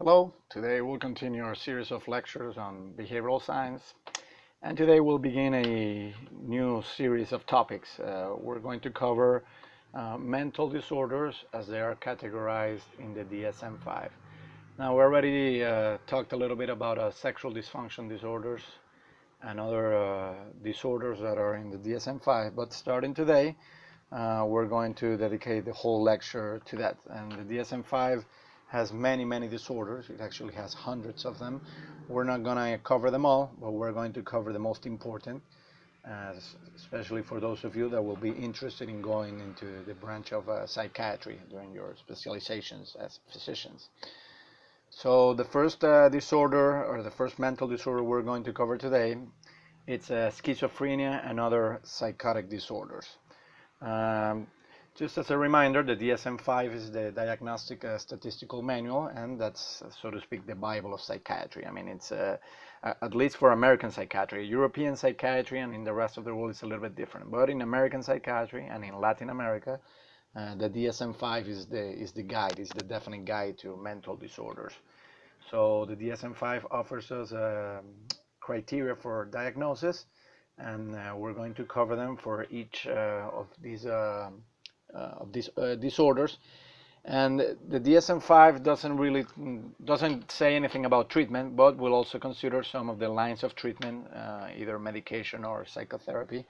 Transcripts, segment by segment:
Hello, today we'll continue our series of lectures on behavioral science, and today we'll begin a new series of topics. We're going to cover mental disorders as they are categorized in the DSM-5. Now, we already talked a little bit about sexual dysfunction disorders and other disorders that are in the DSM-5, but starting today, we're going to dedicate the whole lecture to that. And the DSM-5 has many disorders. It actually has hundreds of them. We're not going to cover them all, but we're going to cover the most important, especially for those of you that will be interested in going into the branch of psychiatry during your specializations as physicians. So the first disorder, or the first mental disorder we're going to cover today, it's schizophrenia and other psychotic disorders. Just as a reminder, the DSM-5 is the Diagnostic Statistical Manual, and that's, so to speak, the Bible of psychiatry. I mean, it's at least for American psychiatry. European psychiatry and in the rest of the world is a little bit different. But in American psychiatry and in Latin America, the DSM-5 is the guide, is the definite guide to mental disorders. So the DSM-5 offers us criteria for diagnosis, and we're going to cover them for each of these disorders. And the DSM-5 doesn't say anything about treatment, but will also consider some of the lines of treatment, either medication or psychotherapy,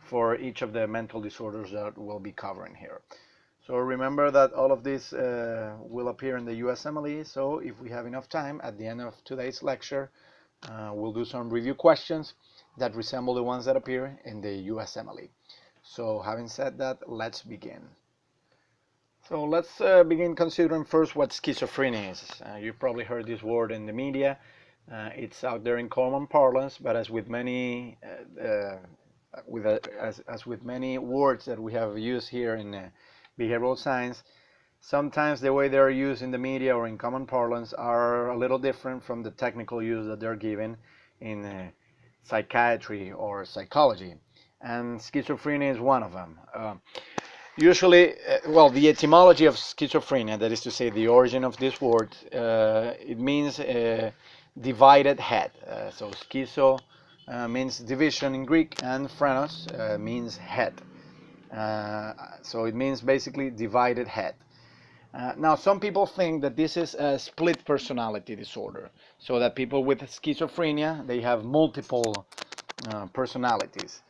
for each of the mental disorders that we'll be covering here. So remember that all of this will appear in the Usmle, so if we have enough time at the end of today's lecture, we'll do some review questions that resemble the ones that appear in the Usmle. So having said that, let's begin. So let's begin considering first what schizophrenia is. You've probably heard this word in the media. It's out there in common parlance, but as with many with many words that we have used here in behavioral science, sometimes the way they're used in the media or in common parlance are a little different from the technical use that they're given in psychiatry or psychology. And schizophrenia is one of them. Usually, the etymology of schizophrenia, that is to say the origin of this word, it means divided head. So schizo means division in Greek, and phrenos means head. So it means basically divided head. Now, some people think that this is a split personality disorder, so that people with schizophrenia, they have multiple personalities.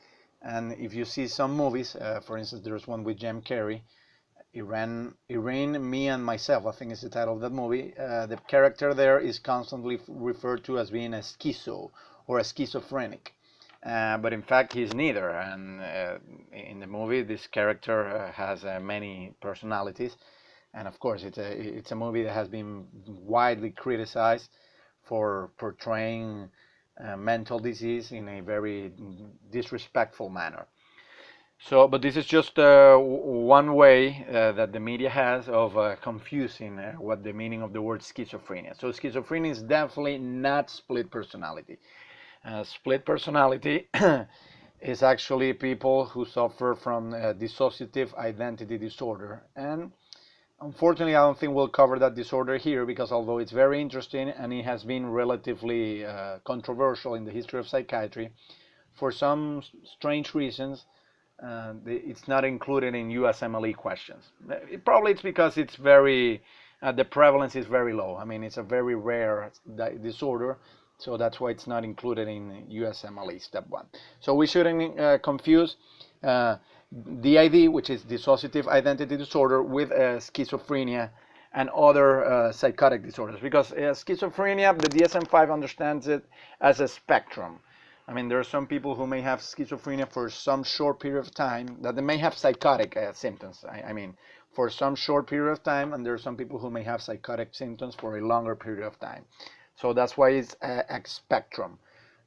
And if you see some movies, for instance, there's one with Jim Carrey, Irene, Me and Myself, I think is the title of that movie. The character there is constantly referred to as being a schizo or a schizophrenic. But in fact, he's neither. And in the movie, this character has many personalities. And of course, it's a movie that has been widely criticized for portraying mental disease in a very disrespectful manner. So, but this is just one way that the media has of confusing what the meaning of the word schizophrenia. So schizophrenia is definitely not split personality. Split personality is actually people who suffer from dissociative identity disorder. And unfortunately, I don't think we'll cover that disorder here, because although it's very interesting and it has been relatively controversial in the history of psychiatry, for some strange reasons, it's not included in Usmle questions. Probably it's because it's very, the prevalence is very low. I mean, it's a very rare disorder, so that's why it's not included in Usmle step 1. So we shouldn't confuse DID, which is dissociative identity disorder, with schizophrenia and other psychotic disorders, because schizophrenia, the DSM-5 understands it as a spectrum. I mean, there are some people who may have schizophrenia for some short period of time, that they may have psychotic symptoms, I mean, for some short period of time, and there are some people who may have psychotic symptoms for a longer period of time. So that's why it's a spectrum.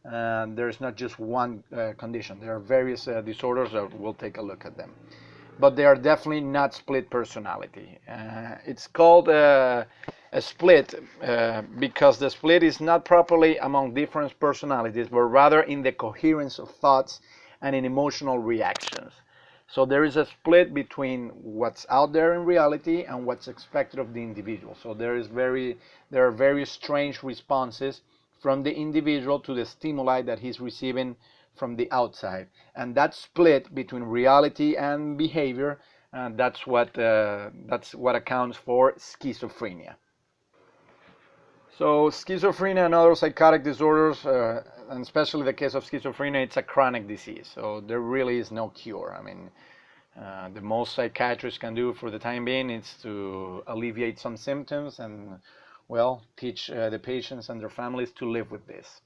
There's not just one condition. There are various disorders that we'll take a look at them. But they are definitely not split personality. It's called a split because the split is not properly among different personalities, but rather in the coherence of thoughts and in emotional reactions. So there is a split between what's out there in reality and what's expected of the individual. So there are very strange responses from the individual to the stimuli that he's receiving from the outside. And that split between reality and behavior, that's what accounts for schizophrenia. So schizophrenia and other psychotic disorders, and especially the case of schizophrenia, it's a chronic disease. So there really is no cure. I mean, the most psychiatrists can do for the time being is to alleviate some symptoms and, well, teach the patients and their families to live with this.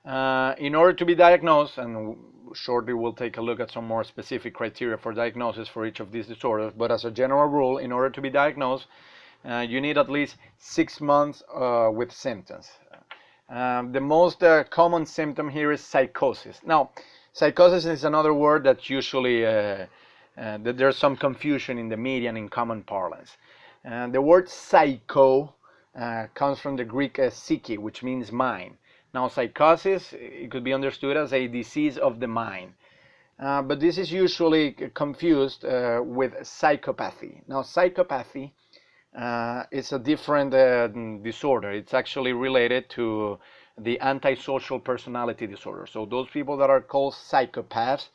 In order to be diagnosed, and shortly we'll take a look at some more specific criteria for diagnosis for each of these disorders, but as a general rule, in order to be diagnosed, you need at least 6 months with symptoms. The most common symptom here is psychosis. Now, psychosis is another word that usually that there's some confusion in the media and in common parlance. The word psycho comes from the Greek psyche, which means mind. Now, psychosis, it could be understood as a disease of the mind. But this is usually confused with psychopathy. Now, psychopathy it's a different disorder. It's actually related to the antisocial personality disorder. So those people that are called psychopaths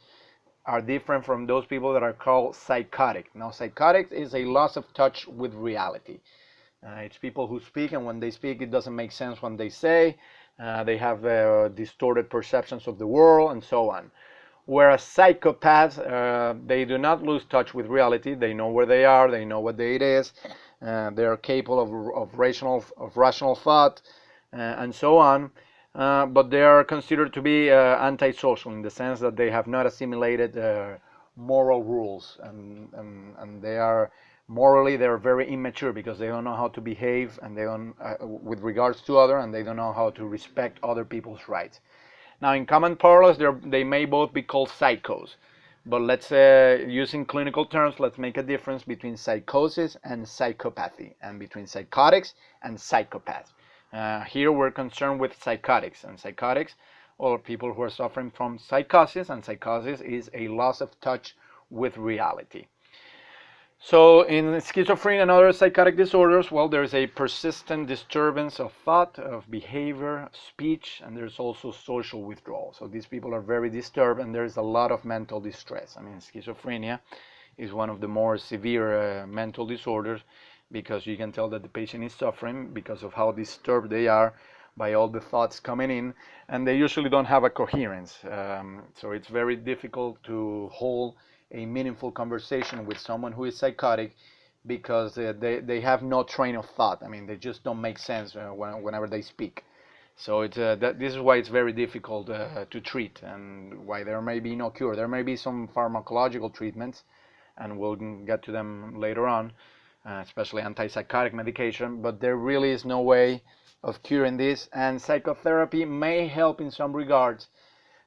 are different from those people that are called psychotic. Now, psychotic is a loss of touch with reality. It's people who speak, and when they speak, it doesn't make sense when they say. They have distorted perceptions of the world, and so on. Whereas psychopaths, they do not lose touch with reality. They know where they are. They know what day it is. They are capable of rational thought, and so on. But they are considered to be antisocial in the sense that they have not assimilated moral rules, and they are morally they're very immature because they don't know how to behave, and they don't with regards to others, and they don't know how to respect other people's rights. Now, in common parlance, they may both be called psychos, but let's using clinical terms, let's make a difference between psychosis and psychopathy, and between psychotics and psychopaths. Here we're concerned with psychotics, and psychotics, or people who are suffering from psychosis, and psychosis is a loss of touch with reality. So in schizophrenia and other psychotic disorders, well, there's a persistent disturbance of thought, of behavior, of speech, and there's also social withdrawal. So these people are very disturbed, and there's a lot of mental distress. I mean, schizophrenia is one of the more severe mental disorders, because you can tell that the patient is suffering because of how disturbed they are by all the thoughts coming in, and they usually don't have a coherence. So it's very difficult to hold a meaningful conversation with someone who is psychotic, because they have no train of thought. I mean, they just don't make sense whenever they speak. So this is why it's very difficult to treat, and why there may be no cure. There may be some pharmacological treatments, and we'll get to them later on, especially antipsychotic medication, but there really is no way of curing this. And psychotherapy may help in some regards,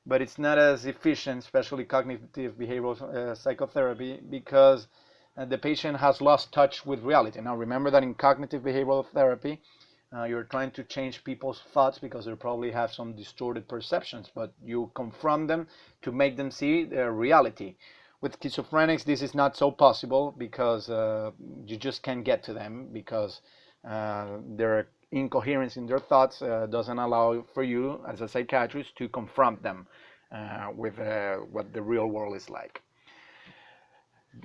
but it's not as efficient, especially cognitive behavioral psychotherapy, because the patient has lost touch with reality. Now, remember that in cognitive behavioral therapy, you're trying to change people's thoughts because they probably have some distorted perceptions, but you confront them to make them see their reality. With schizophrenics, this is not so possible, because you just can't get to them, because their incoherence in their thoughts doesn't allow for you as a psychiatrist to confront them with what the real world is like.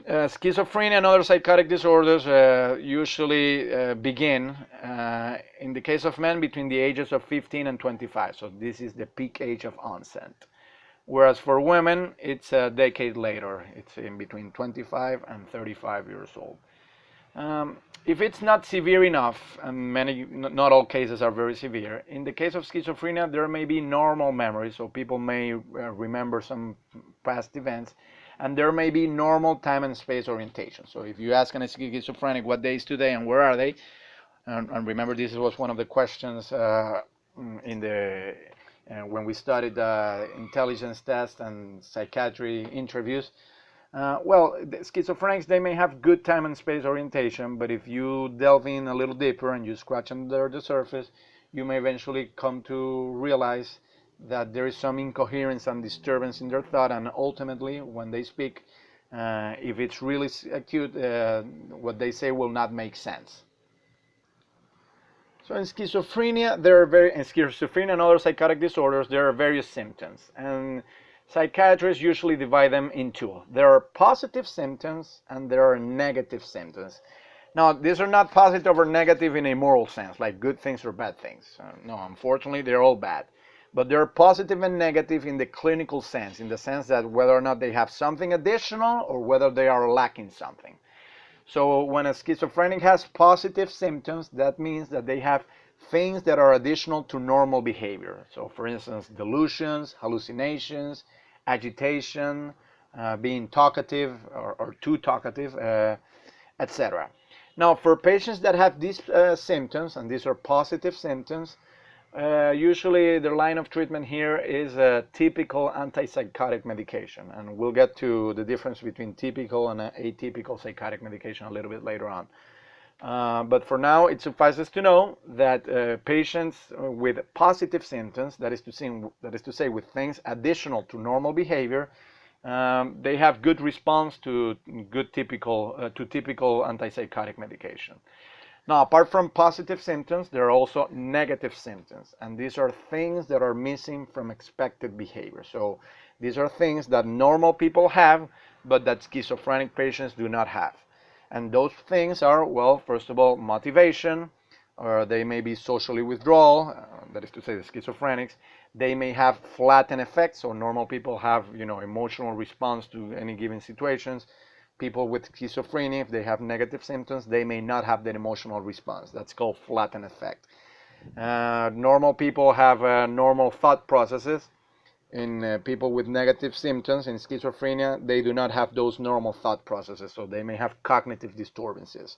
Schizophrenia and other psychotic disorders usually begin, in the case of men, between the ages of 15 and 25. So this is the peak age of onset. Whereas for women, it's a decade later. It's in between 25 and 35 years old. If it's not severe enough, and not all cases are very severe, in the case of schizophrenia, there may be normal memories, so people may remember some past events, and there may be normal time and space orientation. So if you ask an schizophrenic what day is today and where are they, and remember this was one of the questions in the when we studied intelligence tests and psychiatry interviews. Well, the schizophrenics, they may have good time and space orientation, but if you delve in a little deeper and you scratch under the surface, you may eventually come to realize that there is some incoherence and disturbance in their thought, and ultimately, when they speak, If it's really acute, what they say will not make sense. So in schizophrenia, in schizophrenia and other psychotic disorders, there are various symptoms, and psychiatrists usually divide them in two. There are positive symptoms and there are negative symptoms. Now, these are not positive or negative in a moral sense, like good things or bad things. No, unfortunately, they're all bad. But they're positive and negative in the clinical sense, in the sense that whether or not they have something additional or whether they are lacking something. So when a schizophrenic has positive symptoms, that means that they have things that are additional to normal behavior. So for instance, delusions, hallucinations, agitation, being talkative or too talkative, etc. Now, for patients that have these symptoms, and these are positive symptoms, usually the line of treatment here is a typical antipsychotic medication, and we'll get to the difference between typical and atypical psychotic medication a little bit later on. But for now, it suffices to know that patients with positive symptoms, that is to say with things additional to normal behavior, they have good response to typical antipsychotic medication. Now, apart from positive symptoms, there are also negative symptoms, and these are things that are missing from expected behavior. So these are things that normal people have, but that schizophrenic patients do not have. And those things are, well, first of all, motivation, or they may be socially withdrawal, that is to say the schizophrenics. They may have flattened effects, so normal people have, emotional response to any given situations. People with schizophrenia, if they have negative symptoms, they may not have that emotional response. That's called flattened effect. Normal people have normal thought processes. In people with negative symptoms in schizophrenia, they do not have those normal thought processes, so they may have cognitive disturbances.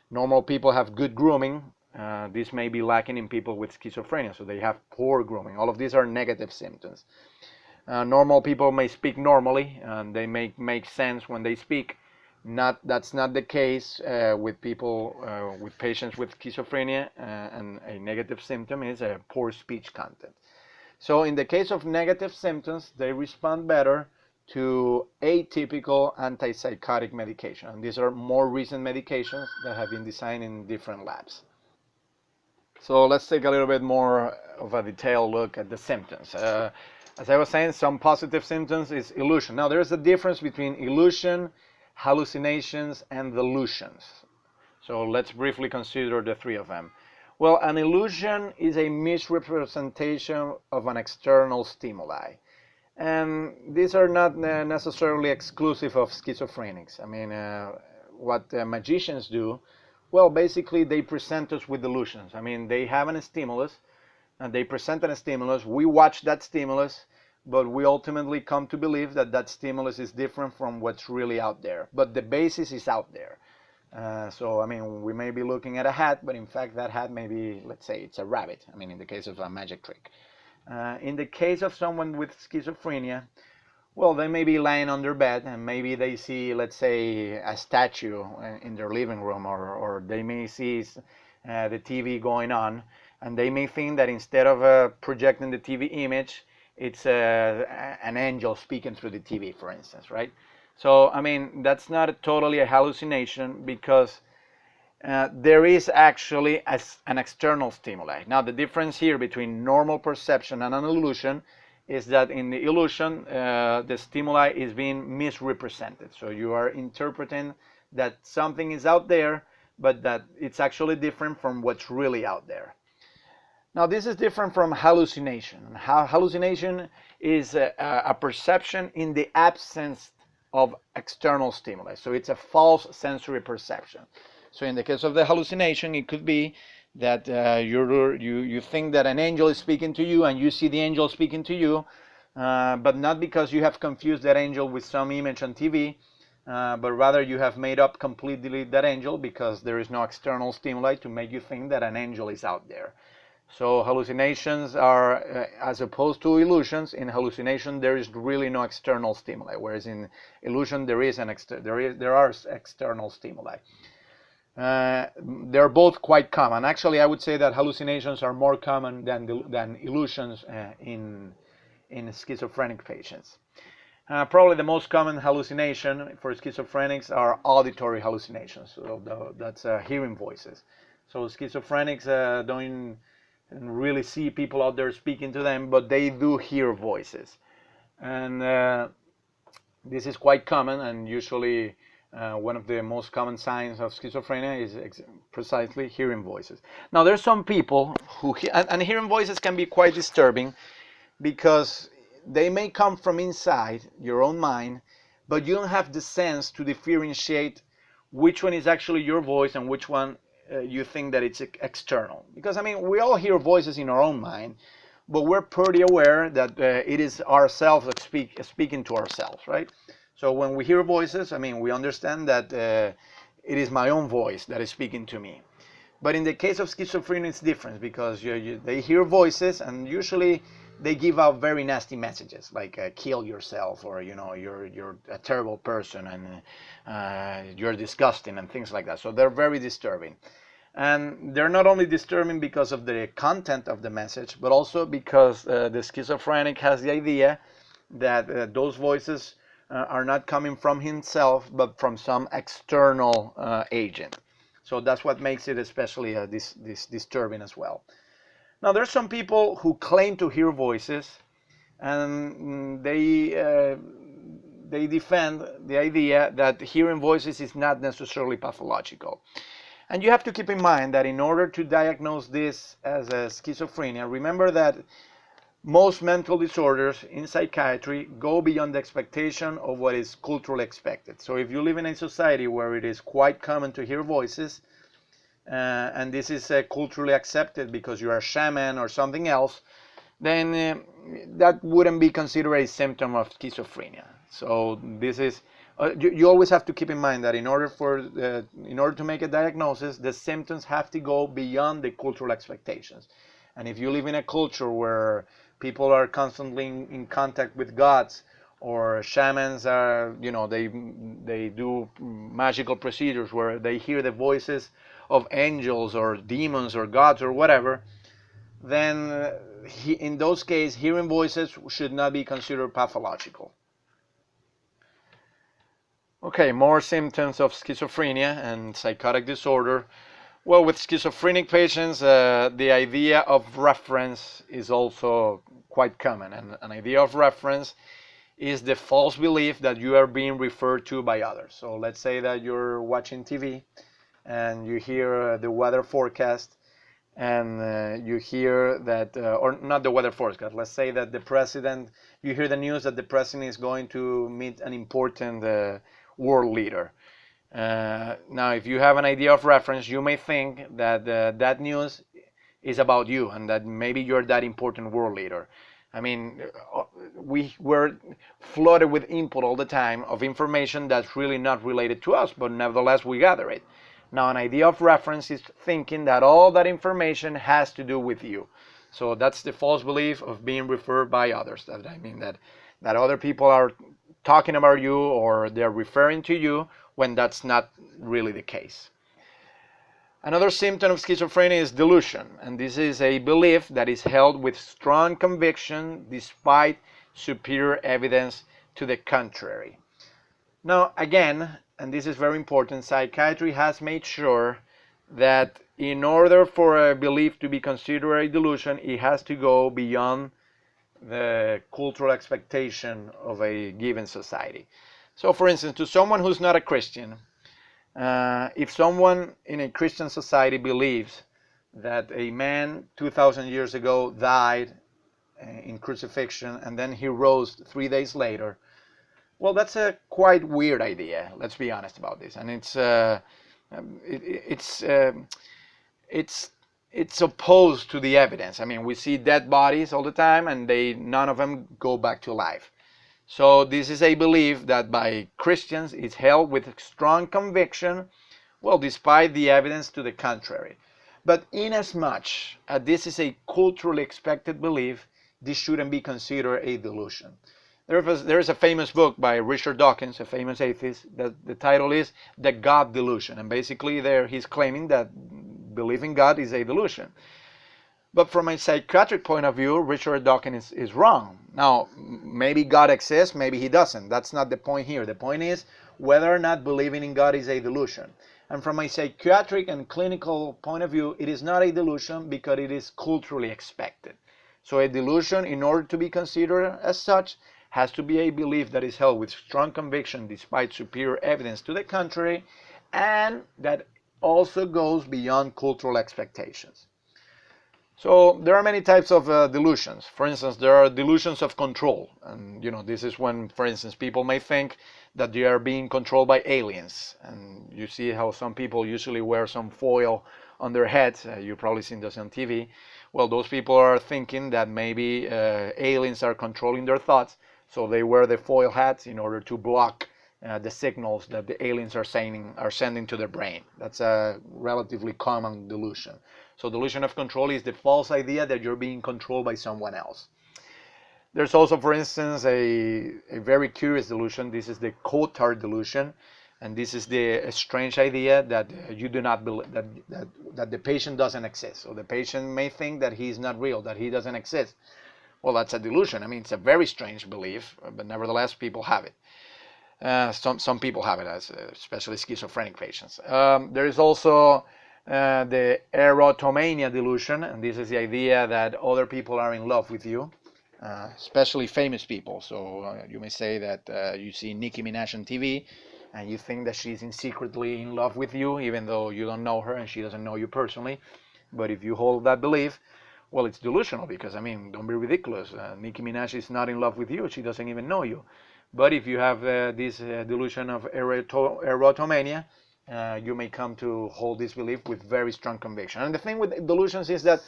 Normal people have good grooming. This may be lacking in people with schizophrenia, so they have poor grooming. All of these are negative symptoms. Normal people may speak normally, and they make sense when they speak. That's not the case with patients with schizophrenia, and a negative symptom is a poor speech content. So in the case of negative symptoms, they respond better to atypical antipsychotic medication. And these are more recent medications that have been designed in different labs. So let's take a little bit more of a detailed look at the symptoms. As I was saying, some positive symptoms is illusion. Now, there's a difference between illusion, hallucinations, and delusions. So let's briefly consider the three of them. Well, an illusion is a misrepresentation of an external stimuli. And these are not necessarily exclusive of schizophrenics. I mean, what magicians do, well, basically they present us with delusions. I mean, they have a stimulus, and they present a stimulus. We watch that stimulus, but we ultimately come to believe that that stimulus is different from what's really out there. But the basis is out there. So, I mean, we may be looking at a hat, but in fact that hat may be, let's say, it's a rabbit. I mean, in the case of a magic trick. In the case of someone with schizophrenia, well, they may be lying on their bed and maybe they see, let's say, a statue in their living room, or they may see the TV going on, and they may think that instead of projecting the TV image, it's an angel speaking through the TV, for instance, right? So, I mean, that's not totally a hallucination because there is actually an external stimuli. Now, the difference here between normal perception and an illusion is that in the illusion, the stimuli is being misrepresented. So you are interpreting that something is out there, but that it's actually different from what's really out there. Now, this is different from hallucination. Hallucination is a perception in the absence of external stimuli. So it's a false sensory perception. So in the case of the hallucination, it could be that you think that an angel is speaking to you and you see the angel speaking to you, but not because you have confused that angel with some image on TV, but rather you have made up completely that angel because there is no external stimuli to make you think that an angel is out there. So hallucinations are, as opposed to illusions, in hallucination there is really no external stimuli, whereas in illusion there are external stimuli. They're both quite common. Actually, I would say that hallucinations are more common than illusions in schizophrenic patients. Probably the most common hallucination for schizophrenics are auditory hallucinations. So that's hearing voices. So schizophrenics don't really see people out there speaking to them, but they do hear voices. And this is quite common, and usually one of the most common signs of schizophrenia is precisely hearing voices. Now, there's some people who, and hearing voices can be quite disturbing because they may come from inside your own mind, but you don't have the sense to differentiate which one is actually your voice and which one you think that it's external. Because, I mean, we all hear voices in our own mind, but we're pretty aware that it is ourselves speaking to ourselves, right? So when we hear voices, I mean, we understand that it is my own voice that is speaking to me. But in the case of schizophrenia, it's different because they hear voices, and usually they give out very nasty messages like kill yourself, or you're a terrible person, and you're disgusting, and things like that. So they're very disturbing. And they're not only disturbing because of the content of the message, but also because the schizophrenic has the idea that those voices are not coming from himself, but from some external agent. So that's what makes it especially this disturbing as well. Now, there's some people who claim to hear voices, and they defend the idea that hearing voices is not necessarily pathological. And you have to keep in mind that in order to diagnose this as a schizophrenia, remember that most mental disorders in psychiatry go beyond the expectation of what is culturally expected. So if you live in a society where it is quite common to hear voices, and this is culturally accepted because you are a shaman or something else, then that wouldn't be considered a symptom of schizophrenia. So this is you always have to keep in mind that in order to make a diagnosis, the symptoms have to go beyond the cultural expectations. And if you live in a culture where people are constantly in contact with gods, or shamans are, they do magical procedures where they hear the voices of angels or demons or gods or whatever, then in those cases, hearing voices should not be considered pathological. Okay, more symptoms of schizophrenia and psychotic disorder. Well, with schizophrenic patients, the idea of reference is also quite common. And an idea of reference is the false belief that you are being referred to by others. So let's say that you're watching TV and you hear the weather forecast, and you hear that, or not the weather forecast, let's say that you hear the news that the president is going to meet an important world leader. Now, if you have an idea of reference, you may think that that news is about you and that maybe you're that important world leader. I mean, we're flooded with input all the time of information that's really not related to us, but nevertheless we gather it. Now, an idea of reference is thinking that all that information has to do with you. So that's the false belief of being referred by others. That other people are talking about you, or they're referring to you, when that's not really the case. Another symptom of schizophrenia is delusion, and this is a belief that is held with strong conviction despite superior evidence to the contrary. Now, again, and this is very important, psychiatry has made sure that in order for a belief to be considered a delusion, it has to go beyond the cultural expectation of a given society. So, for instance, to someone who's not a Christian, if someone in a Christian society believes that a man 2,000 years ago died in crucifixion and then he rose 3 days later, well, that's a quite weird idea. Let's be honest about this, and it's opposed to the evidence. I mean, we see dead bodies all the time, and none of them go back to life. So this is a belief that by Christians is held with strong conviction, well, despite the evidence to the contrary. But inasmuch as this is a culturally expected belief, this shouldn't be considered a delusion. There is a famous book by Richard Dawkins, a famous atheist, that the title is The God Delusion. And basically there he's claiming that believing God is a delusion. But from a psychiatric point of view, Richard Dawkins is wrong. Now, maybe God exists, maybe he doesn't. That's not the point here. The point is whether or not believing in God is a delusion. And from a psychiatric and clinical point of view, it is not a delusion because it is culturally expected. So a delusion, in order to be considered as such, has to be a belief that is held with strong conviction despite superior evidence to the contrary, and that also goes beyond cultural expectations. So there are many types of delusions. For instance, there are delusions of control. And this is when, for instance, people may think that they are being controlled by aliens. And you see how some people usually wear some foil on their heads. You've probably seen this on TV. Well, those people are thinking that maybe aliens are controlling their thoughts. So they wear the foil hats in order to block the signals that the aliens are sending to their brain. That's a relatively common delusion. So delusion of control is the false idea that you're being controlled by someone else. There's also, for instance, a very curious delusion. This is the Cotard Delusion, and this is the strange idea that you do not believe that the patient doesn't exist. So the patient may think that he's not real, that he doesn't exist. Well, that's a delusion. I mean, it's a very strange belief, but nevertheless, people have it. Some people have it, especially schizophrenic patients. There is also the Tomainia delusion, and this is the idea that other people are in love with you, especially famous people. So you may say that you see Nicki Minaj on TV, and you think that she's secretly in love with you, even though you don't know her and she doesn't know you personally. But if you hold that belief, well, it's delusional because, I mean, don't be ridiculous. Nicki Minaj is not in love with you. She doesn't even know you. But if you have this delusion of erotomania, you may come to hold this belief with very strong conviction. And the thing with delusions is that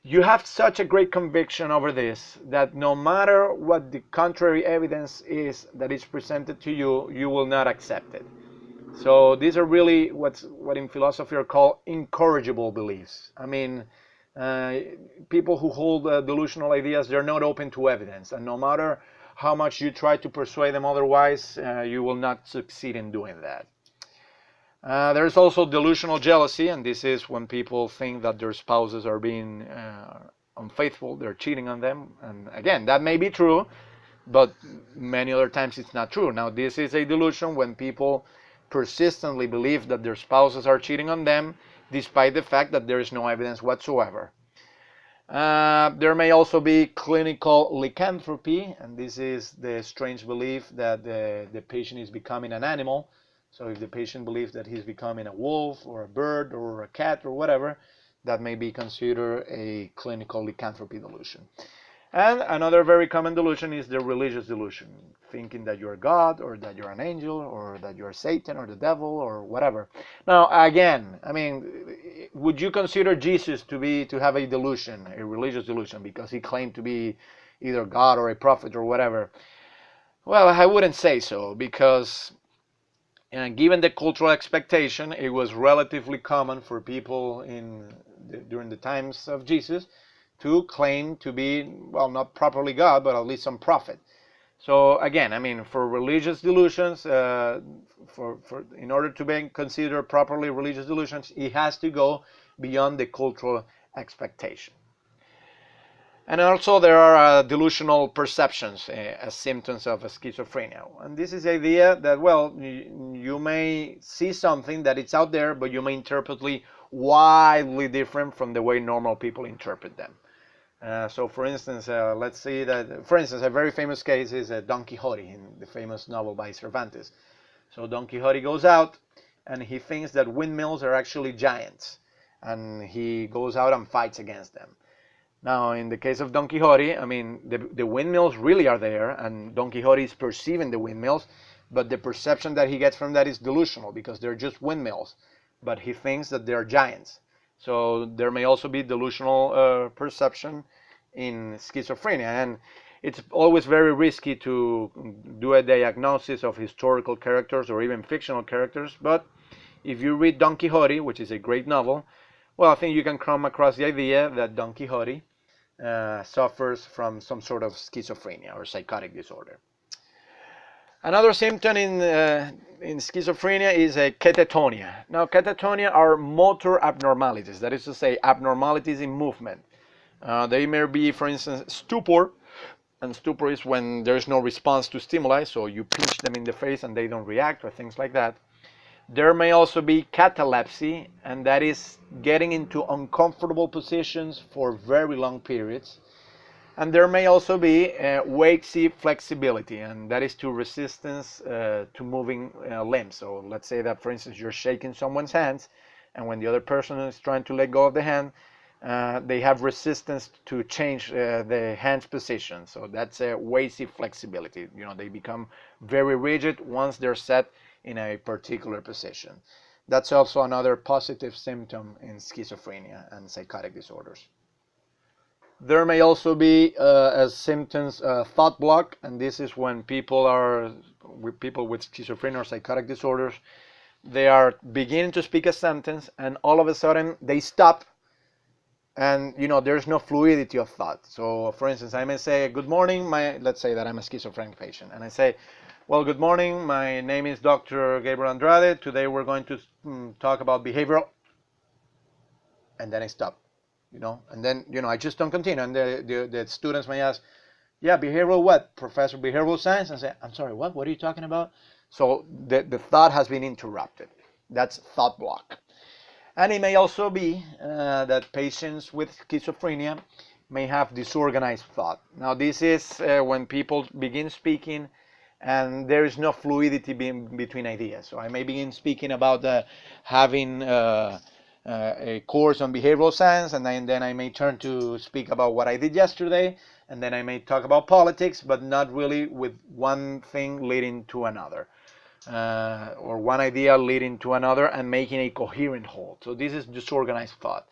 you have such a great conviction over this that no matter what the contrary evidence is that is presented to you, you will not accept it. So these are really what in philosophy are called incorrigible beliefs. I mean, people who hold delusional ideas, they're not open to evidence. And no matter how much you try to persuade them otherwise, you will not succeed in doing that. There's also delusional jealousy, and this is when people think that their spouses are being unfaithful, they're cheating on them. And again, that may be true, but many other times it's not true. Now, this is a delusion when people persistently believe that their spouses are cheating on them, despite the fact that there is no evidence whatsoever. There may also be clinical lycanthropy, and this is the strange belief that the patient is becoming an animal. So if the patient believes that he's becoming a wolf or a bird or a cat or whatever, that may be considered a clinical lycanthropy delusion. And another very common delusion is the religious delusion, thinking that you're God or that you're an angel or that you're Satan or the devil or whatever. Now, again, I mean, would you consider Jesus to have a delusion, a religious delusion, because he claimed to be either God or a prophet or whatever? Well, I wouldn't say so, because given the cultural expectation, it was relatively common for people during the times of Jesus to claim to be, well, not properly God, but at least some prophet. So again, I mean, for religious delusions, in order to be considered properly religious delusions, it has to go beyond the cultural expectation. And also there are delusional perceptions as symptoms of schizophrenia. And this is the idea that, well, you may see something that it's out there, but you may interpret it widely different from the way normal people interpret them. So for instance, let's see that, for instance, a very famous case is Don Quixote in the famous novel by Cervantes. So Don Quixote goes out and he thinks that windmills are actually giants, and he goes out and fights against them. Now, in the case of Don Quixote, I mean, the windmills really are there, and Don Quixote is perceiving the windmills, but the perception that he gets from that is delusional because they're just windmills, but he thinks that they're giants. So there may also be delusional perception in schizophrenia, and it's always very risky to do a diagnosis of historical characters or even fictional characters, but if you read Don Quixote, which is a great novel, well, I think you can come across the idea that Don Quixote suffers from some sort of schizophrenia or psychotic disorder. Another symptom in schizophrenia is a catatonia. Now, catatonia are motor abnormalities, that is to say, abnormalities in movement. They may be, for instance, stupor, and stupor is when there is no response to stimuli, so you pinch them in the face and they don't react, or things like that. There may also be catalepsy, and that is getting into uncomfortable positions for very long periods. And there may also be wakesy flexibility, and that is to resistance to moving limbs. So let's say that, for instance, you're shaking someone's hands, and when the other person is trying to let go of the hand, they have resistance to change the hand's position. So that's a wakesy flexibility. You know, they become very rigid once they're set in a particular position. That's also another positive symptom in schizophrenia and psychotic disorders. There may also be as symptoms thought block, and this is when people with schizophrenia or psychotic disorders, they are beginning to speak a sentence and all of a sudden they stop, and you know, there's no fluidity of thought. So for instance, I may say, good morning, let's say that I'm a schizophrenic patient, and I say, well, good morning, my name is Dr. Gabriel Andrade. Today we're going to talk about behavioral, and then I stop. You know, and then, you know, I just don't continue. And the students may ask, yeah, behavioral what? Professor, behavioral science? And say, I'm sorry, what? What are you talking about? So the thought has been interrupted. That's thought block. And it may also be that patients with schizophrenia may have disorganized thought. Now, this is when people begin speaking and there is no fluidity between ideas. So I may begin speaking about having a course on behavioral science, and then I may turn to speak about what I did yesterday, and then I may talk about politics, but not really with one thing leading to another, or one idea leading to another and making a coherent whole. So this is disorganized thought.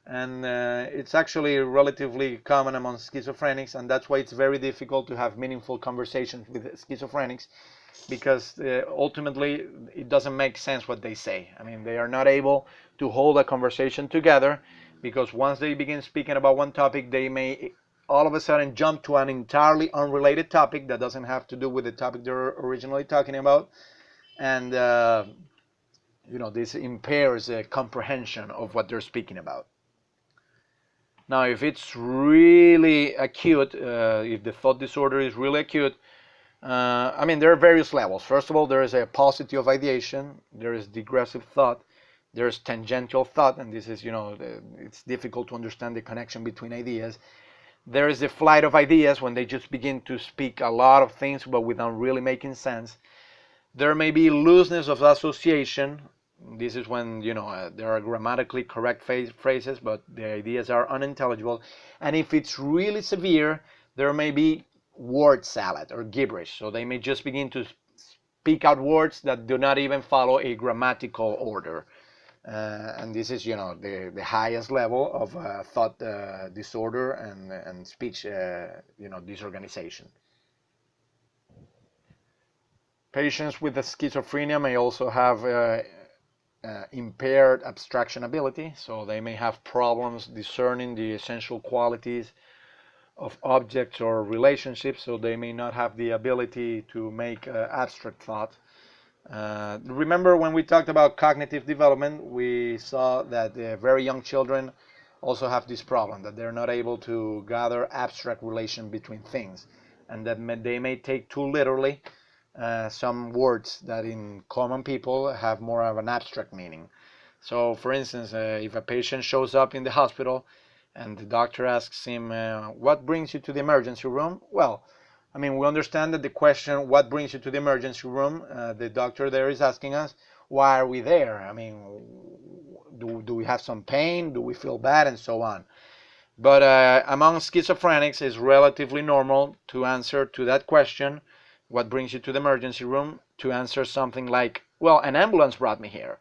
And it's actually relatively common among schizophrenics, and that's why it's very difficult to have meaningful conversations with schizophrenics, because ultimately it doesn't make sense what they say. I mean, they are not able to hold a conversation together, because once they begin speaking about one topic, they may all of a sudden jump to an entirely unrelated topic that doesn't have to do with the topic they're originally talking about. And you know, this impairs the comprehension of what they're speaking about. Now, if it's really acute, if the thought disorder is really acute, I mean, there are various levels. First of all, there is a paucity of ideation, there is digressive thought, there's tangential thought, and this is, you know, it's difficult to understand the connection between ideas. There is the flight of ideas, when they just begin to speak a lot of things but without really making sense. There may be looseness of association. This is when, you know, there are grammatically correct phrases, but the ideas are unintelligible. And if it's really severe, there may be word salad or gibberish. So they may just begin to speak out words that do not even follow a grammatical order. And this is, you know, the highest level of thought disorder and speech, you know, disorganization. Patients with schizophrenia may also have impaired abstraction ability, so they may have problems discerning the essential qualities of objects or relationships, so they may not have the ability to make abstract thought. Remember when we talked about cognitive development, we saw that very young children also have this problem, that they're not able to gather abstract relation between things, and that they may take too literally some words that in common people have more of an abstract meaning. So for instance, if a patient shows up in the hospital and the doctor asks him, what brings you to the emergency room? Well, I mean, we understand that the question, what brings you to the emergency room, the doctor there is asking us, why are we there? I mean, do we have some pain? Do we feel bad? And so on. But among schizophrenics, it's relatively normal to answer to that question, what brings you to the emergency room, to answer something like, well, an ambulance brought me here.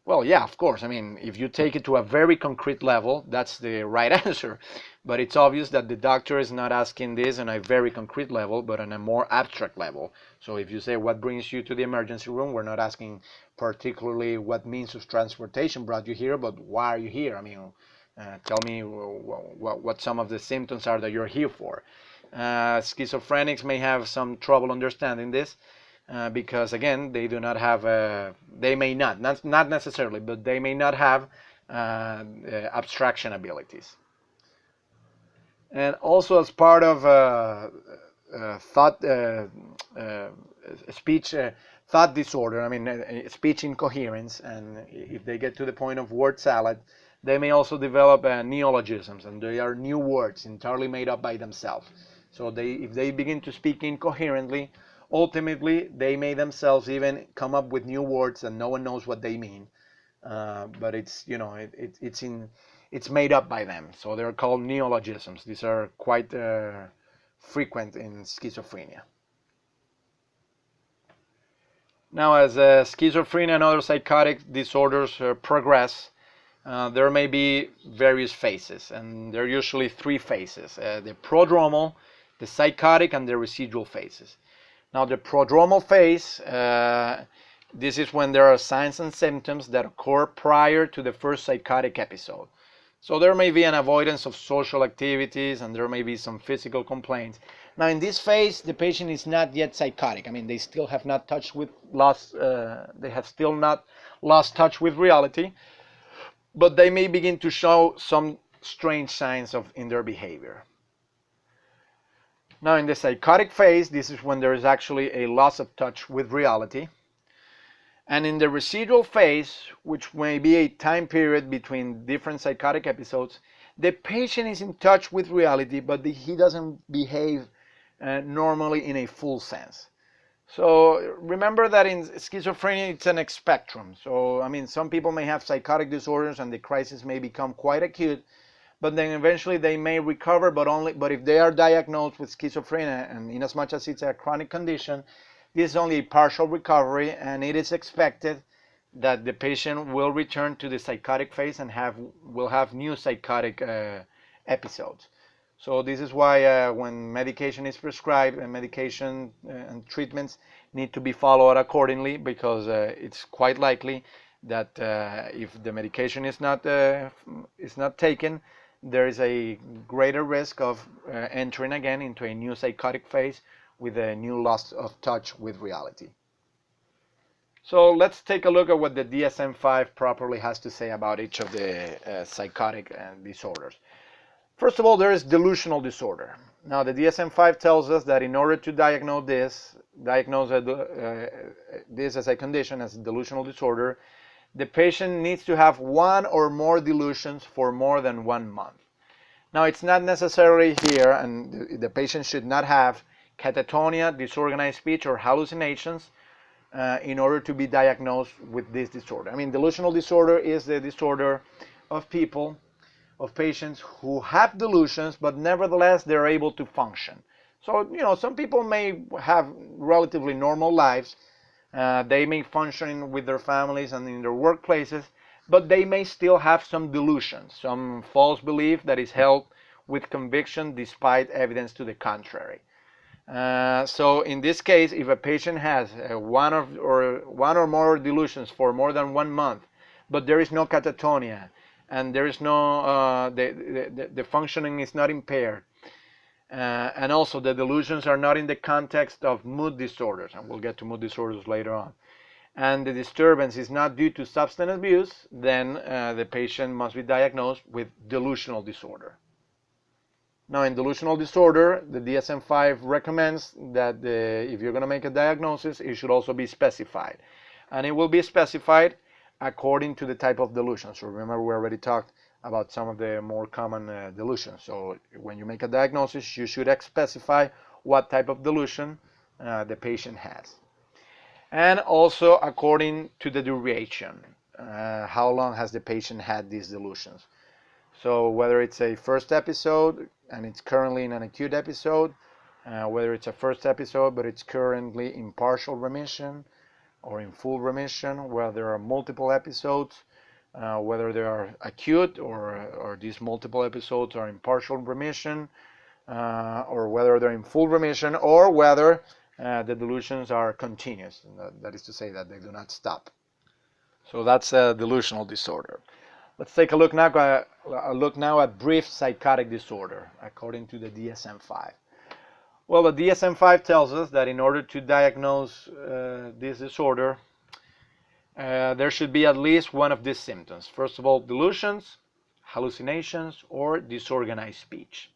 Well, yeah, of course. I mean, if you take it to a very concrete level, that's the right answer. But it's obvious that the doctor is not asking this on a very concrete level, but on a more abstract level. So if you say, what brings you to the emergency room, we're not asking particularly what means of transportation brought you here, but why are you here? I mean, tell me what some of the symptoms are that you're here for. Schizophrenics may have some trouble understanding this, because again, they do not have, they may not necessarily, but they may not have abstraction abilities. And also as part of speech thought disorder, I mean speech incoherence, and if they get to the point of word salad, they may also develop neologisms, and they are new words entirely made up by themselves. So if they begin to speak incoherently, ultimately they may themselves even come up with new words and no one knows what they mean. But it's, you know, it's made up by them. So they're called neologisms. These are quite frequent in schizophrenia. Now, as schizophrenia and other psychotic disorders progress, there may be various phases, and there are usually three phases: the prodromal, the psychotic, and the residual phases. Now, the prodromal phase, this is when there are signs and symptoms that occur prior to the first psychotic episode. So there may be an avoidance of social activities, and there may be some physical complaints. Now, in this phase, the patient is not yet psychotic. I mean, they still have not touched with they have still not lost touch with reality, but they may begin to show some strange signs in their behavior. Now, in the psychotic phase, this is when there is actually a loss of touch with reality. And in the residual phase, which may be a time period between different psychotic episodes, the patient is in touch with reality, but he doesn't behave normally in a full sense. So remember that in schizophrenia, it's an spectrum. So, I mean, some people may have psychotic disorders and the crisis may become quite acute, but then eventually they may recover, but if they are diagnosed with schizophrenia, and in as much as it's a chronic condition, this is only a partial recovery, and it is expected that the patient will return to the psychotic phase and will have new psychotic episodes. So this is why when medication is prescribed, and medication and treatments need to be followed accordingly, because it's quite likely that if the medication is not taken, there is a greater risk of entering again into a new psychotic phase with a new loss of touch with reality. So let's take a look at what the DSM-5 properly has to say about each of the psychotic disorders. First of all, there is delusional disorder. Now, the DSM-5 tells us that in order to diagnose this as a condition, as a delusional disorder, the patient needs to have one or more delusions for more than 1 month. Now, it's not necessarily here, and the patient should not have catatonia, disorganized speech, or hallucinations in order to be diagnosed with this disorder. I mean, delusional disorder is the disorder of patients who have delusions, but nevertheless they're able to function. So, you know, some people may have relatively normal lives. They may function with their families and in their workplaces, but they may still have some delusions, some false belief that is held with conviction despite evidence to the contrary. So in this case, if a patient has one or more delusions for more than 1 month, but there is no catatonia, and there is no the functioning is not impaired, and also the delusions are not in the context of mood disorders, and we'll get to mood disorders later on, and the disturbance is not due to substance abuse, then the patient must be diagnosed with delusional disorder. Now, in delusional disorder, the DSM-5 recommends that if you're going to make a diagnosis, it should also be specified. And it will be specified according to the type of delusion. So remember, we already talked about some of the more common delusions. So when you make a diagnosis, you should specify what type of delusion the patient has. And also according to the duration. How long has the patient had these delusions? So whether it's a first episode and it's currently in an acute episode, whether it's a first episode but it's currently in partial remission or in full remission, whether there are multiple episodes, whether they are acute or these multiple episodes are in partial remission, or whether they're in full remission, or whether the delusions are continuous. That is to say that they do not stop. So that's a delusional disorder. Let's take a look now at brief psychotic disorder according to the DSM-5. Well, the DSM-5 tells us that in order to diagnose this disorder, there should be at least one of these symptoms. First of all, delusions, hallucinations, or disorganized speech.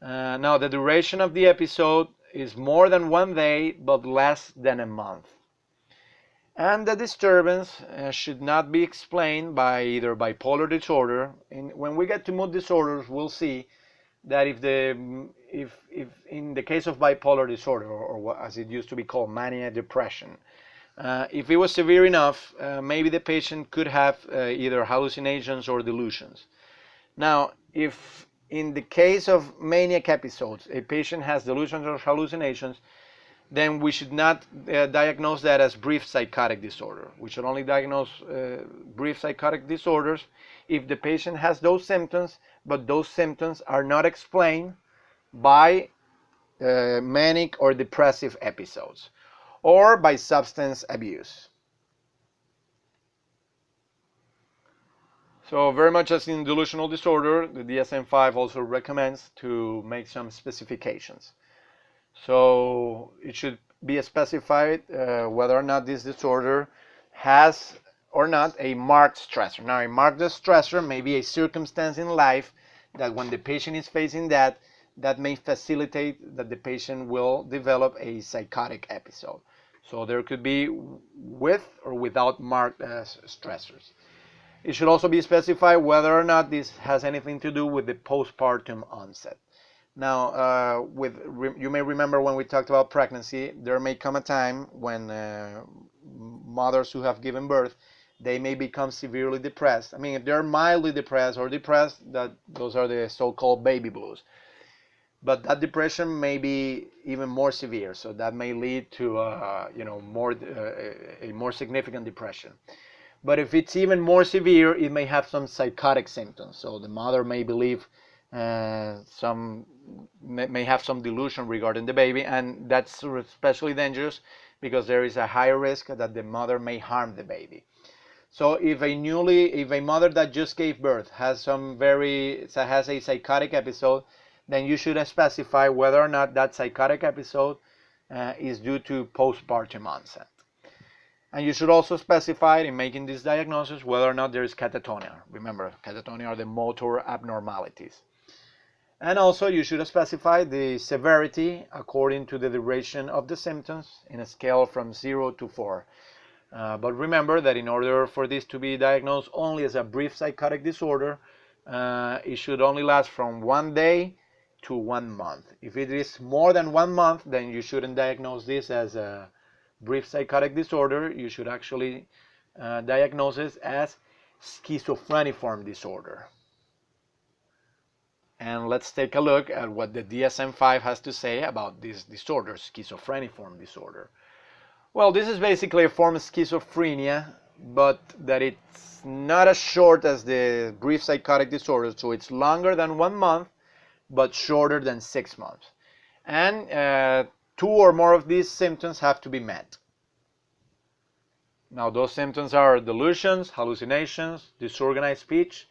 Now, the duration of the episode is more than 1 day, but less than a month. And the disturbance should not be explained by either bipolar disorder. When we get to mood disorders, we'll see that if in the case of bipolar disorder, or what, as it used to be called, mania depression, if it was severe enough, maybe the patient could have either hallucinations or delusions. Now, if in the case of maniac episodes, a patient has delusions or hallucinations, then we should not diagnose that as brief psychotic disorder. We should only diagnose brief psychotic disorders if the patient has those symptoms, but those symptoms are not explained by manic or depressive episodes or by substance abuse. So very much as in delusional disorder, the DSM-5 also recommends to make some specifications. So it should be specified whether or not this disorder has or not a marked stressor. Now, a marked stressor may be a circumstance in life that when the patient is facing that may facilitate that the patient will develop a psychotic episode. So there could be with or without marked stressors. It should also be specified whether or not this has anything to do with the postpartum onset. Now, you may remember when we talked about pregnancy, there may come a time when mothers who have given birth, they may become severely depressed. I mean, if they're mildly depressed or depressed, those are the so-called baby blues. But that depression may be even more severe, so that may lead to a more significant depression. But if it's even more severe, it may have some psychotic symptoms. So the mother may believe may have some delusion regarding the baby, and that's especially dangerous because there is a higher risk that the mother may harm the baby. So if a mother that just gave birth has a psychotic episode, then you should specify whether or not that psychotic episode is due to postpartum onset. And you should also specify in making this diagnosis whether or not there is catatonia. Remember, catatonia are the motor abnormalities. And also you should specify the severity according to the duration of the symptoms in a scale from 0 to 4. But remember that in order for this to be diagnosed only as a brief psychotic disorder, it should only last from 1 day to 1 month. If it is more than 1 month, then you shouldn't diagnose this as a brief psychotic disorder. You should actually diagnose it as Schizophreniform Disorder. And let's take a look at what the DSM-5 has to say about this disorder, Schizophreniform Disorder. Well, this is basically a form of schizophrenia, but that it's not as short as the brief psychotic disorder, so it's longer than 1 month, but shorter than 6 months. And 2 or more of these symptoms have to be met. Now, those symptoms are delusions, hallucinations, disorganized speech,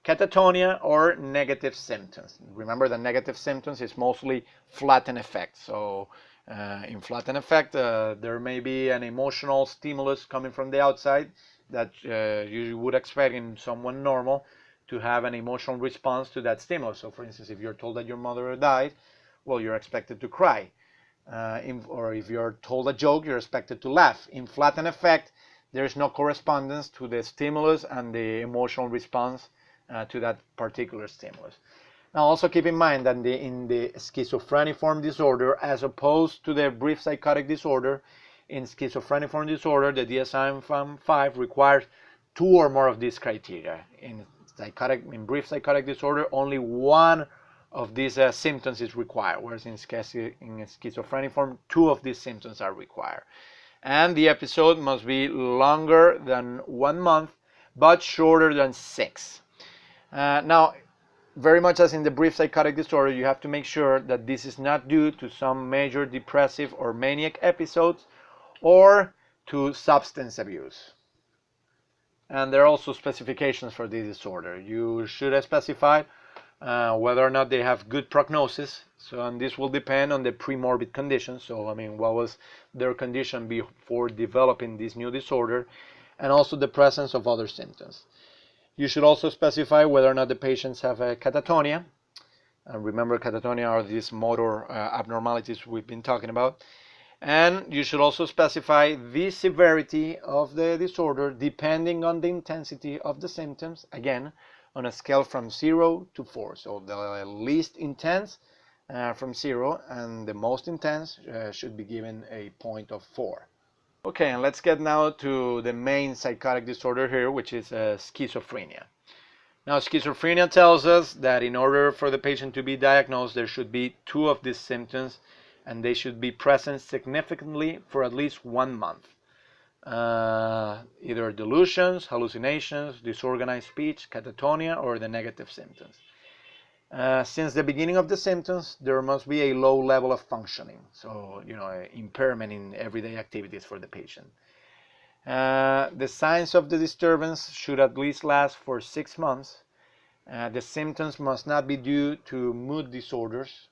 catatonia, or negative symptoms. Remember, the negative symptoms is mostly flattened effect. So in flattened effect, there may be an emotional stimulus coming from the outside that you would expect in someone normal to have an emotional response to that stimulus. So for instance, if you're told that your mother died, well, you're expected to cry. Or if you're told a joke, you're expected to laugh. In flattened effect, there is no correspondence to the stimulus and the emotional response to that particular stimulus. Now, also keep in mind that in the schizophreniform disorder, as opposed to the brief psychotic disorder, in schizophreniform disorder, the DSM-5 requires 2 or more of these criteria. In brief psychotic disorder, only 1 of these symptoms is required, whereas in schizophreniform, 2 of these symptoms are required. And the episode must be longer than 1 month, but shorter than 6. Now, very much as in the brief psychotic disorder, you have to make sure that this is not due to some major depressive or maniac episodes or to substance abuse. And there are also specifications for this disorder. You should specify whether or not they have good prognosis. So, and this will depend on the premorbid condition. So, I mean, what was their condition before developing this new disorder, and also the presence of other symptoms. You should also specify whether or not the patients have a catatonia. And remember, catatonia are these motor abnormalities we've been talking about. And you should also specify the severity of the disorder depending on the intensity of the symptoms, again, on a scale from 0 to 4. So the least intense from 0, and the most intense should be given a point of 4. Okay, and let's get now to the main psychotic disorder here, which is schizophrenia. Now, schizophrenia tells us that in order for the patient to be diagnosed, there should be 2 of these symptoms, and they should be present significantly for at least 1 month. Either delusions, hallucinations, disorganized speech, catatonia, or the negative symptoms. Since the beginning of the symptoms, there must be a low level of functioning, so impairment in everyday activities for the patient. The signs of the disturbance should at least last for 6 months. The symptoms must not be due to mood disorders,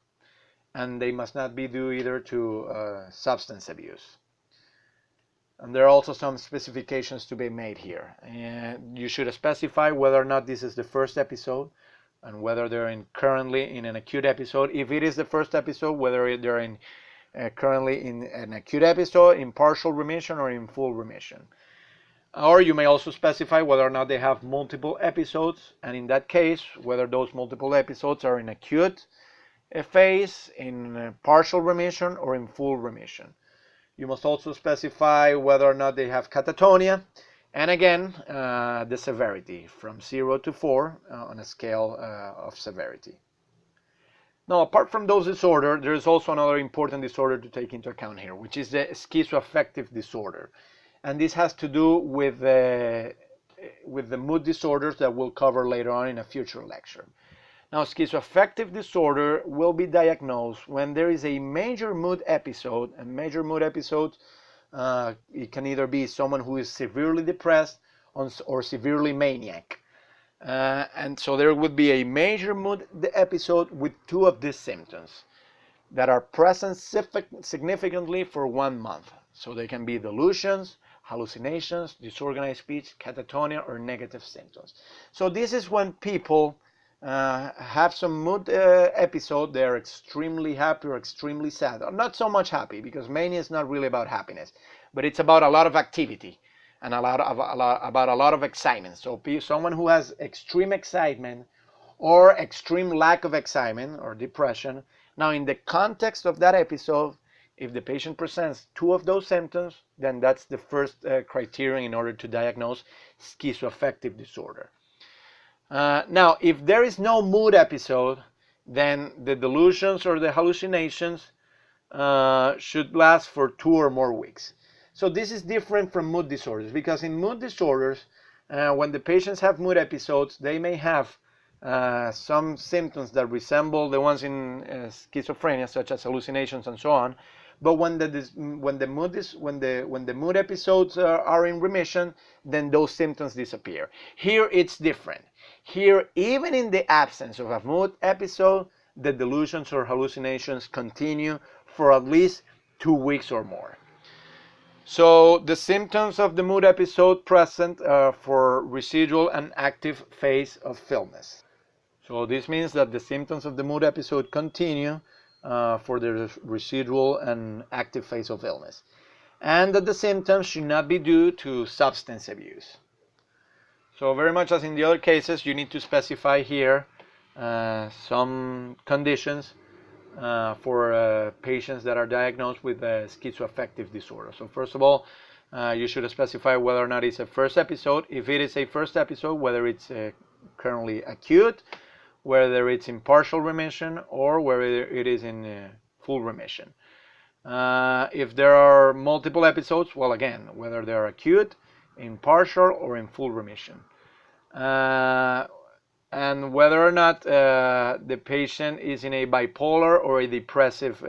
and they must not be due either to substance abuse. And there are also some specifications to be made here. You should specify whether or not this is the first episode, and whether they're currently in an acute episode. If it is the first episode, whether they're currently in an acute episode, in partial remission, or in full remission. Or you may also specify whether or not they have multiple episodes, and in that case, whether those multiple episodes are in acute phase, in partial remission, or in full remission. You must also specify whether or not they have catatonia, and again, the severity from 0 to 4 on a scale of severity. Now, apart from those disorders, there is also another important disorder to take into account here, which is the schizoaffective disorder. And this has to do with the mood disorders that we'll cover later on in a future lecture. Now, schizoaffective disorder will be diagnosed when there is a major mood episode, and major mood episodes it can either be someone who is severely depressed or severely maniac. And so there would be a major mood episode with 2 of these symptoms that are present significantly for 1 month. So they can be delusions, hallucinations, disorganized speech, catatonia, or negative symptoms. So this is when people have some mood episode. They're extremely happy or extremely sad, or not so much happy, because mania is not really about happiness, but it's about a lot of activity and about a lot of excitement. So someone who has extreme excitement or extreme lack of excitement or depression. Now, in the context of that episode, if the patient presents 2 of those symptoms, then that's the first criterion in order to diagnose schizoaffective disorder. Now, if there is no mood episode, then the delusions or the hallucinations should last for 2 or more weeks. So this is different from mood disorders, because in mood disorders, when the patients have mood episodes, they may have some symptoms that resemble the ones in schizophrenia, such as hallucinations and so on. But when the mood episodes are in remission, then those symptoms disappear. Here it's different. Here, even in the absence of a mood episode, the delusions or hallucinations continue for at least 2 weeks or more. So the symptoms of the mood episode present for residual and active phase of illness. So this means that the symptoms of the mood episode continue for the residual and active phase of illness, and that the symptoms should not be due to substance abuse. So very much as in the other cases, you need to specify here some conditions for patients that are diagnosed with schizoaffective disorder. So first of all, you should specify whether or not it's a first episode. If it is a first episode, whether it's currently acute, whether it's in partial remission, or whether it is in full remission. If there are multiple episodes, well, again, whether they're acute, in partial, or in full remission. And whether or not the patient is in a bipolar or a depressive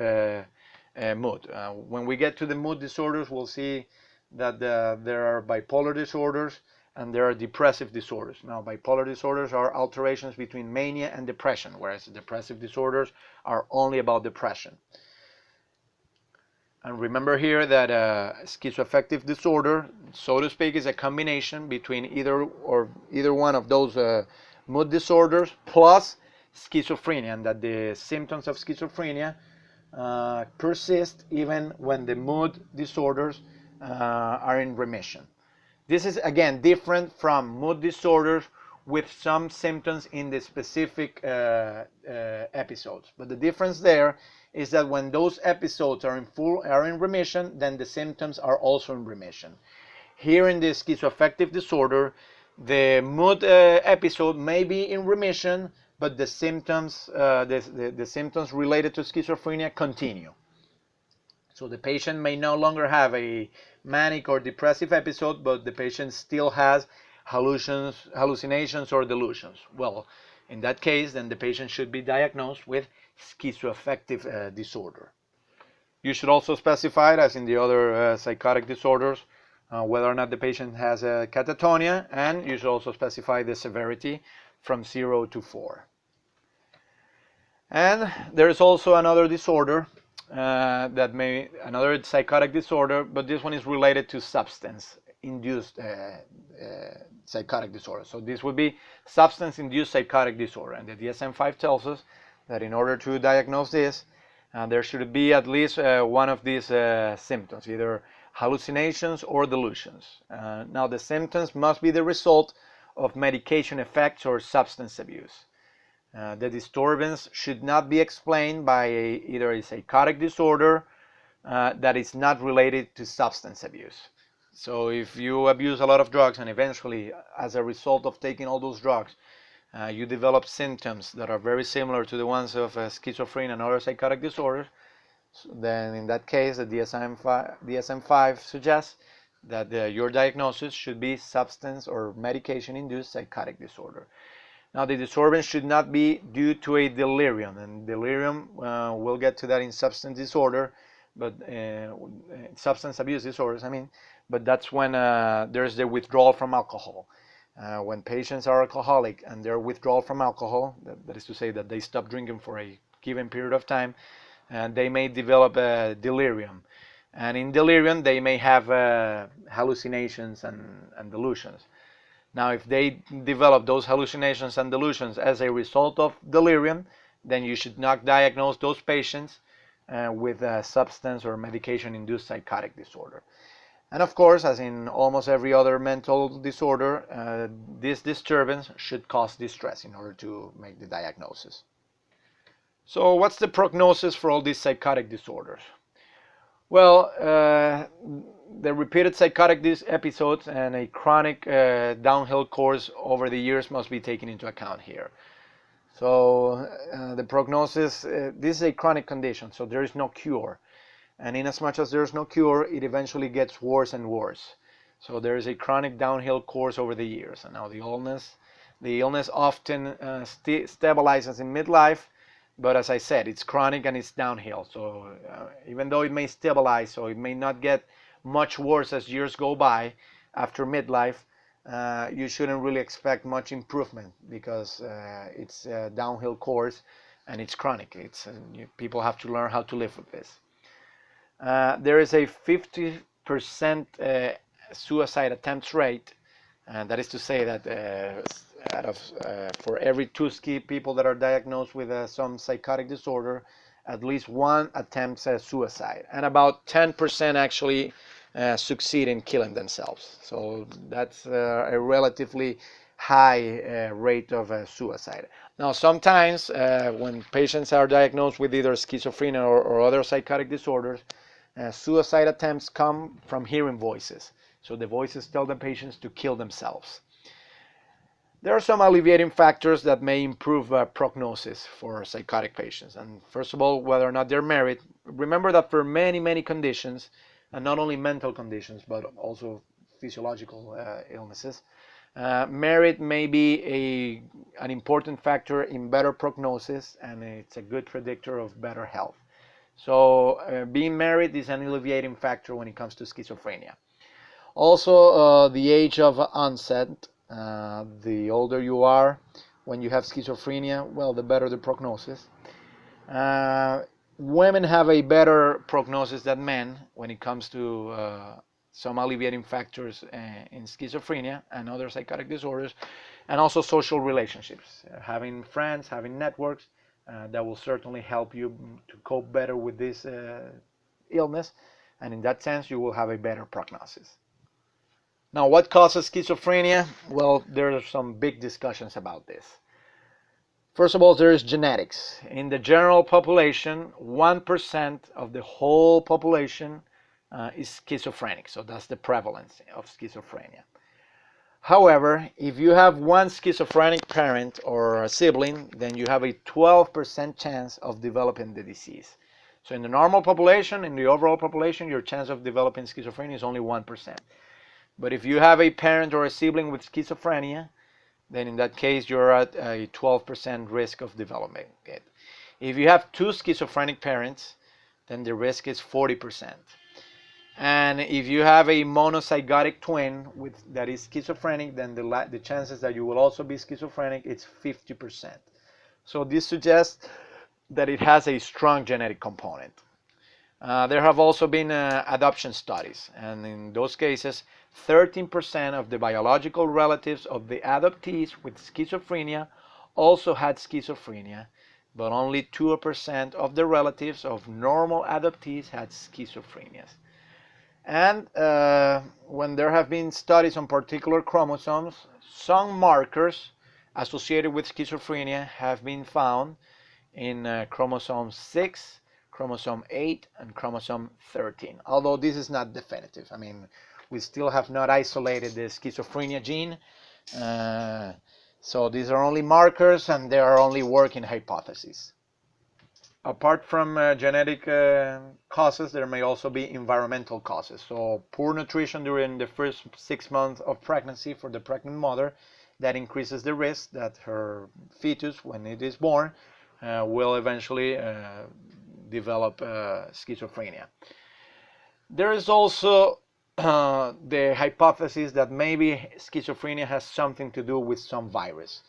mood. When we get to the mood disorders, we'll see that there are bipolar disorders and there are depressive disorders. Now, bipolar disorders are alterations between mania and depression, whereas depressive disorders are only about depression. And remember here that schizoaffective disorder, so to speak, is a combination between either one of those mood disorders plus schizophrenia, and that the symptoms of schizophrenia persist even when the mood disorders are in remission. This is again different from mood disorders with some symptoms in the specific episodes. But the difference there is that when those episodes are in remission, then the symptoms are also in remission. Here in the schizoaffective disorder, the mood episode may be in remission, but the symptoms, the symptoms related to schizophrenia continue. So the patient may no longer have a manic or depressive episode, but the patient still has hallucinations or delusions. Well, in that case, then the patient should be diagnosed with schizoaffective disorder. You should also specify, as in the other psychotic disorders, whether or not the patient has a catatonia, and you should also specify the severity from 0 to 4. And there is also another disorder another psychotic disorder, but this one is related to substance-induced psychotic disorder. So this would be substance-induced psychotic disorder, and the DSM-5 tells us that in order to diagnose this, there should be at least one of these symptoms, either hallucinations or delusions. Now, the symptoms must be the result of medication effects or substance abuse. The disturbance should not be explained by either a psychotic disorder that is not related to substance abuse. So if you abuse a lot of drugs and eventually, as a result of taking all those drugs, you develop symptoms that are very similar to the ones of schizophrenia and other psychotic disorders, then in that case, the DSM-5 suggests that your diagnosis should be substance or medication-induced psychotic disorder. Now, the disturbance should not be due to a delirium, and delirium, we'll get to that in substance disorder, but substance abuse disorders, but that's when there's the withdrawal from alcohol. When patients are alcoholic and they're withdrawal from alcohol, that is to say that they stop drinking for a given period of time, and they may develop a delirium. And in delirium, they may have hallucinations and delusions. Now, if they develop those hallucinations and delusions as a result of delirium, then you should not diagnose those patients with a substance or medication-induced psychotic disorder. And of course, as in almost every other mental disorder, this disturbance should cause distress in order to make the diagnosis. So what's the prognosis for all these psychotic disorders? Well, the repeated psychotic episodes and a chronic downhill course over the years must be taken into account here. So the prognosis, this is a chronic condition, so there is no cure. And in as much as there is no cure, it eventually gets worse and worse. So there is a chronic downhill course over the years. And now the illness often stabilizes in midlife, but as I said, it's chronic and it's downhill. So even though it may stabilize, so it may not get much worse as years go by after midlife, you shouldn't really expect much improvement because it's a downhill course and it's chronic. People have to learn how to live with this. There is a 50% suicide attempts rate, and that is to say that for every 2 people that are diagnosed with some psychotic disorder, at least one attempts suicide, and about 10% actually succeed in killing themselves. So that's a relatively high rate of suicide. Now, sometimes when patients are diagnosed with either schizophrenia or other psychotic disorders, suicide attempts come from hearing voices. So the voices tell the patients to kill themselves. There are some alleviating factors that may improve prognosis for psychotic patients. And first of all, whether or not they're married. Remember that for many, many conditions, and not only mental conditions, but also physiological illnesses, married may be an important factor in better prognosis, and it's a good predictor of better health. So being married is an alleviating factor when it comes to schizophrenia. Also, the age of onset. The older you are when you have schizophrenia, well, the better the prognosis. Women have a better prognosis than men when it comes to some alleviating factors in schizophrenia and other psychotic disorders, and also social relationships. Having friends, having networks, that will certainly help you to cope better with this illness, and in that sense, you will have a better prognosis. Now, what causes schizophrenia? Well, there are some big discussions about this. First of all, there is genetics. In the general population, 1% of the whole population is schizophrenic, so that's the prevalence of schizophrenia. However, if you have one schizophrenic parent or a sibling, then you have a 12% chance of developing the disease. So in the normal population, in the overall population, your chance of developing schizophrenia is only 1%. But if you have a parent or a sibling with schizophrenia, then in that case you're at a 12% risk of developing it. If you have two schizophrenic parents, then the risk is 40%. And if you have a monozygotic twin that is schizophrenic, then the chances that you will also be schizophrenic is 50%. So this suggests that it has a strong genetic component. There have also been adoption studies, and in those cases, 13% of the biological relatives of the adoptees with schizophrenia also had schizophrenia, but only 2% of the relatives of normal adoptees had schizophrenia. And when there have been studies on particular chromosomes, some markers associated with schizophrenia have been found in chromosome 6, chromosome 8, and chromosome 13, although this is not definitive. I mean, we still have not isolated the schizophrenia gene, so these are only markers and they are only working hypotheses. Apart from genetic causes, there may also be environmental causes. So poor nutrition during the first 6 months of pregnancy for the pregnant mother, that increases the risk that her fetus, when it is born, will eventually develop schizophrenia. There is also the hypothesis that maybe schizophrenia has something to do with some virus,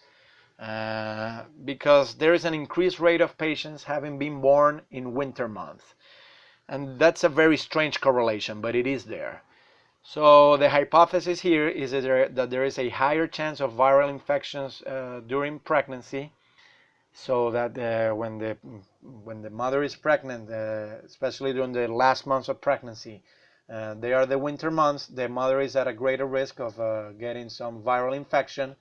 because there is an increased rate of patients having been born in winter months, and that's a very strange correlation, but it is there. So the hypothesis here is that there is a higher chance of viral infections during pregnancy, so that when the mother is pregnant, especially during the last months of pregnancy, they are the winter months, the mother is at a greater risk of getting some viral infection,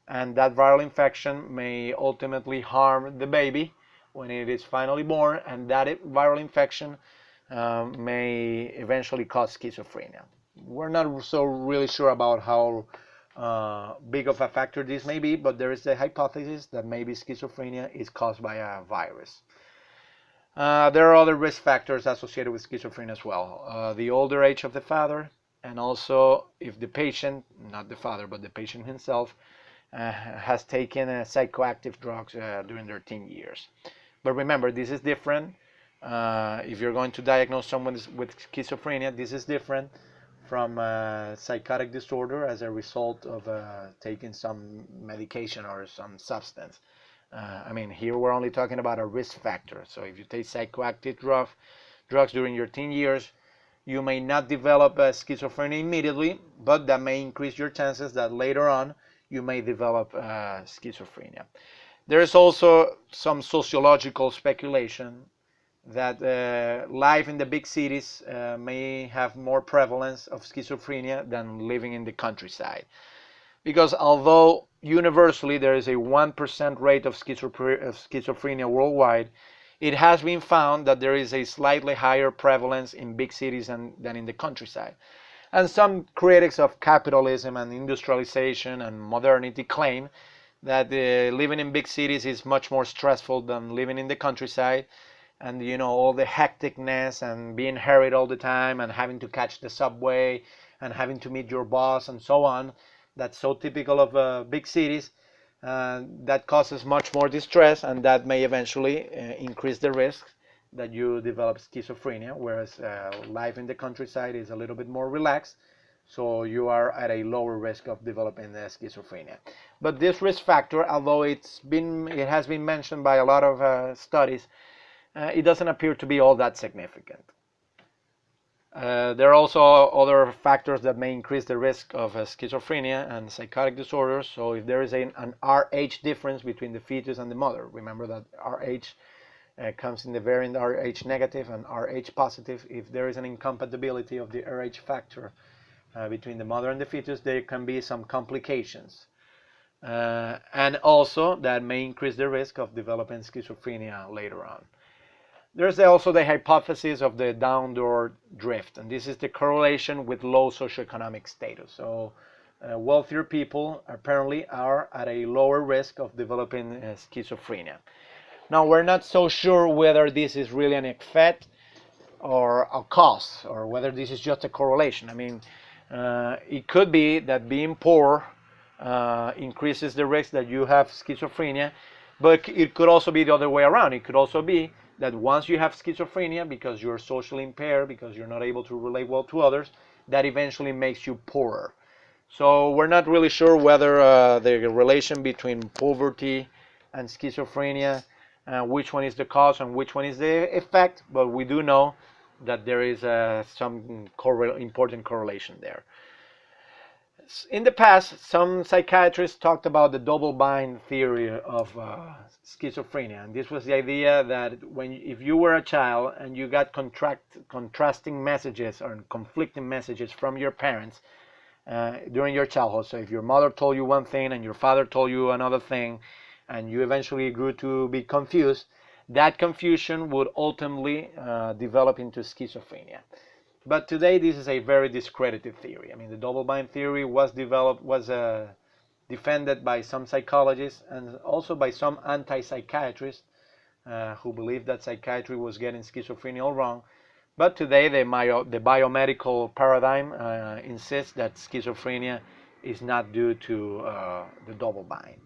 and that viral infection may ultimately harm the baby when it is finally born, and that viral infection may eventually cause schizophrenia. We're not so really sure about how big of a factor this may be, but there is a hypothesis that maybe schizophrenia is caused by a virus. There are other risk factors associated with schizophrenia as well. The older age of the father, and also if the patient, not the father, but the patient himself, has taken psychoactive drugs during their teen years. But remember, this is different. If you're going to diagnose someone with schizophrenia, this is different from psychotic disorder as a result of taking some medication or some substance. I mean, here we're only talking about a risk factor. So if you take psychoactive drugs during your teen years, you may not develop schizophrenia immediately, but that may increase your chances that later on you may develop schizophrenia. There is also some sociological speculation that life in the big cities may have more prevalence of schizophrenia than living in the countryside. Because although universally there is a 1% rate of schizophrenia worldwide, it has been found that there is a slightly higher prevalence in big cities than in the countryside. And some critics of capitalism and industrialization and modernity claim that living in big cities is much more stressful than living in the countryside, and all the hecticness and being hurried all the time and having to catch the subway and having to meet your boss and so on, that's so typical of big cities, that causes much more distress, and that may eventually increase the risk that you develop schizophrenia, whereas life in the countryside is a little bit more relaxed, So you are at a lower risk of developing schizophrenia. But this risk factor, although it has been mentioned by a lot of studies, it doesn't appear to be all that significant. There are also other factors that may increase the risk of schizophrenia and psychotic disorders. So if there is an Rh difference between the fetus and the mother, remember that Rh comes in the variant Rh negative and Rh positive. If there is an incompatibility of the Rh factor between the mother and the fetus, there can be some complications. And also that may increase the risk of developing schizophrenia later on. There's also the hypothesis of the downward drift, and this is the correlation with low socioeconomic status. So wealthier people apparently are at a lower risk of developing schizophrenia. Now, we're not so sure whether this is really an effect or a cause, or whether this is just a correlation. I mean, it could be that being poor increases the risk that you have schizophrenia, but it could also be the other way around. It could also be that once you have schizophrenia, because you're socially impaired, because you're not able to relate well to others, that eventually makes you poorer. So we're not really sure whether the relation between poverty and schizophrenia, which one is the cause and which one is the effect, but we do know that there is some important correlation there. In the past, some psychiatrists talked about the double-blind theory of schizophrenia, and this was the idea that if you were a child and you got contrasting messages or conflicting messages from your parents during your childhood, so if your mother told you one thing and your father told you another thing, and you eventually grew to be confused, that confusion would ultimately develop into schizophrenia. But today, this is a very discredited theory. I mean, the double-blind theory was defended by some psychologists and also by some anti-psychiatrists who believed that psychiatry was getting schizophrenia all wrong. But today, the biomedical paradigm insists that schizophrenia is not due to the double-blind.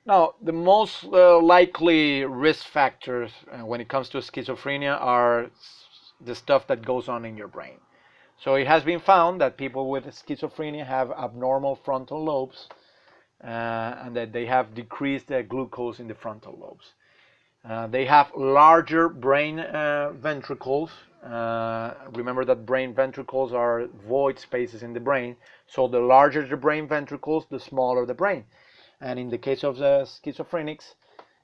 Now, the most likely risk factors when it comes to schizophrenia are the stuff that goes on in your brain. So it has been found that people with schizophrenia have abnormal frontal lobes and that they have decreased glucose in the frontal lobes. They have larger brain ventricles. Remember that brain ventricles are void spaces in the brain. So the larger the brain ventricles, the smaller the brain. And in the case of the schizophrenics,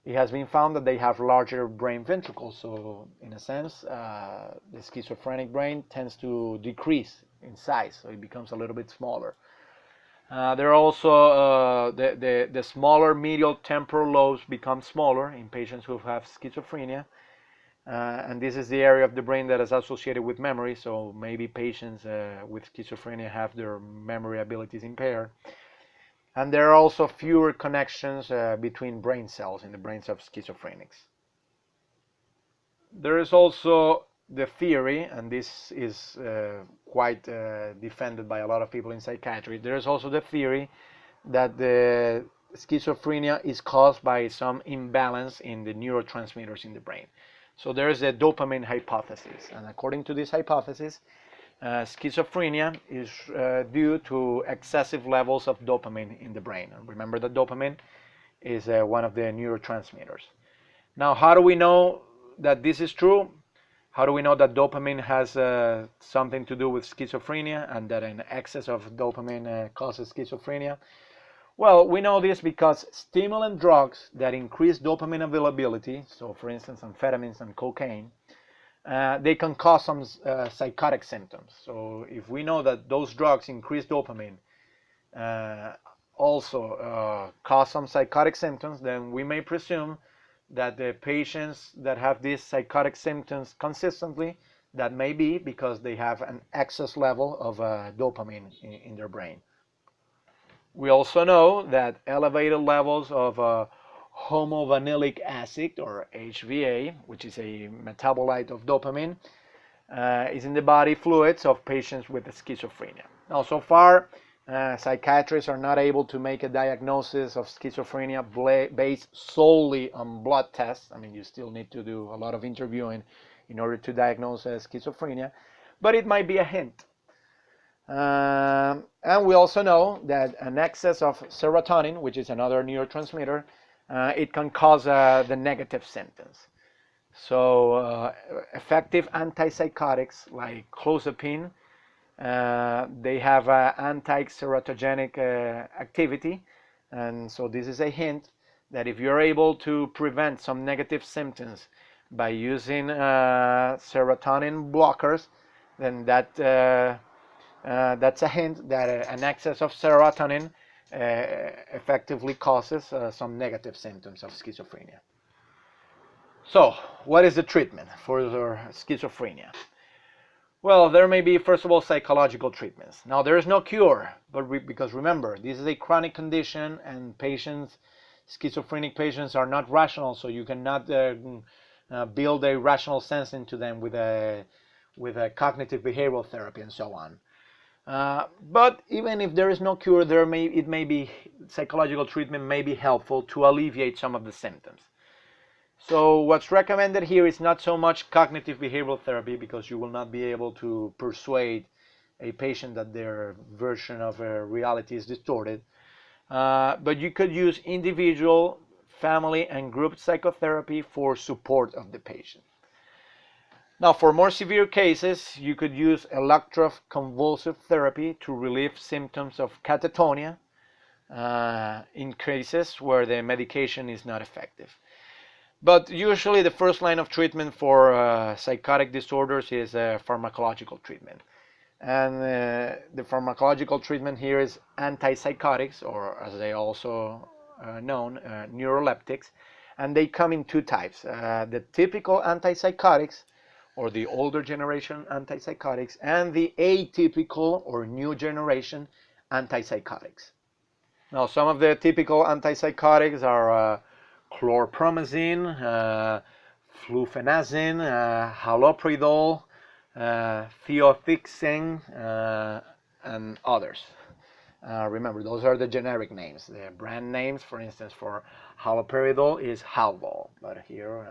it has been found that they have larger brain ventricles. So in a sense, the schizophrenic brain tends to decrease in size, so it becomes a little bit smaller. There are also the smaller medial temporal lobes become smaller in patients who have schizophrenia. And this is the area of the brain that is associated with memory. So maybe patients with schizophrenia have their memory abilities impaired. And there are also fewer connections between brain cells in the brains of schizophrenics. There is also the theory, and this is quite defended by a lot of people in psychiatry, there is also the theory that the schizophrenia is caused by some imbalance in the neurotransmitters in the brain. So there is a dopamine hypothesis, and according to this hypothesis, schizophrenia is due to excessive levels of dopamine in the brain. And remember that dopamine is one of the neurotransmitters. Now, how do we know that this is true? How do we know that dopamine has something to do with schizophrenia and that an excess of dopamine causes schizophrenia? Well, we know this because stimulant drugs that increase dopamine availability, so for instance amphetamines and cocaine, they can cause some psychotic symptoms. So if we know that those drugs increase dopamine, also cause some psychotic symptoms, then we may presume that the patients that have these psychotic symptoms consistently, that may be because they have an excess level of dopamine in their brain. We also know that elevated levels of homovanillic acid, or HVA, which is a metabolite of dopamine, is in the body fluids of patients with schizophrenia. Now, so far, psychiatrists are not able to make a diagnosis of schizophrenia based solely on blood tests. I mean, you still need to do a lot of interviewing in order to diagnose schizophrenia, but it might be a hint. And we also know that an excess of serotonin, which is another neurotransmitter, it can cause the negative symptoms. So effective antipsychotics like clozapine, they have anti-serotogenic activity, and so this is a hint that if you're able to prevent some negative symptoms by using serotonin blockers, then that's a hint that an excess of serotonin effectively causes some negative symptoms of schizophrenia. So, what is the treatment for schizophrenia? Well, there may be, first of all, psychological treatments. Now, there is no cure, but because remember, this is a chronic condition, and schizophrenic patients are not rational, so you cannot build a rational sense into them with a cognitive behavioral therapy and so on. But even if there is no cure, psychological treatment may be helpful to alleviate some of the symptoms. So what's recommended here is not so much cognitive behavioral therapy, because you will not be able to persuade a patient that their version of reality is distorted. But you could use individual, family, and group psychotherapy for support of the patient. Now, for more severe cases, you could use electroconvulsive therapy to relieve symptoms of catatonia in cases where the medication is not effective. But usually the first line of treatment for psychotic disorders is pharmacological treatment. And the pharmacological treatment here is antipsychotics, or as they also known, neuroleptics. And they come in two types. The typical antipsychotics, or the older generation antipsychotics, and the atypical or new generation antipsychotics. Now, some of the typical antipsychotics are chlorpromazine, flufenazine, haloperidol, thiofixine, and others. Remember, those are the generic names. The brand names, for instance, for haloperidol is Halvol, but here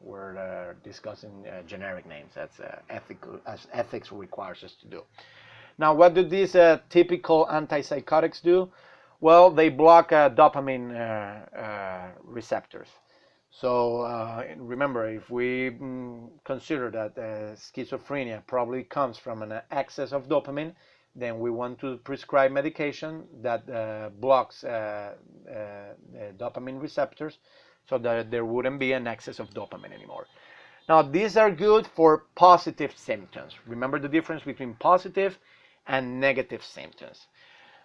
we're discussing generic names. That's as ethics requires us to do. Now, what do these typical antipsychotics do? Well, they block dopamine receptors. So remember, if we consider that schizophrenia probably comes from an excess of dopamine, then we want to prescribe medication that blocks the dopamine receptors, so that there wouldn't be an excess of dopamine anymore. Now, these are good for positive symptoms. Remember the difference between positive and negative symptoms.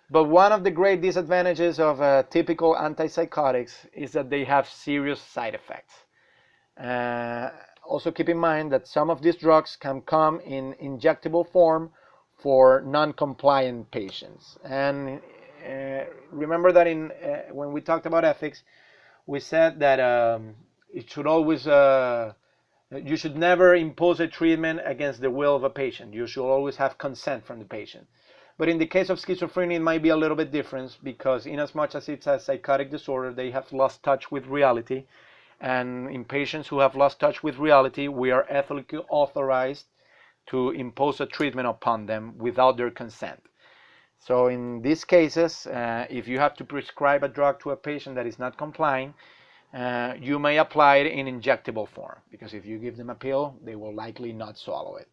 But one of the great disadvantages of typical antipsychotics is that they have serious side effects. Also keep in mind that some of these drugs can come in injectable form for non-compliant patients. And remember that when we talked about ethics, we said that it should always you should never impose a treatment against the will of a patient. You should always have consent from the patient. But in the case of schizophrenia, it might be a little bit different, because in as much as it's a psychotic disorder, they have lost touch with reality. And in patients who have lost touch with reality, we are ethically authorized to impose a treatment upon them without their consent. So in these cases, if you have to prescribe a drug to a patient that is not complying, you may apply it in injectable form, because if you give them a pill, they will likely not swallow it.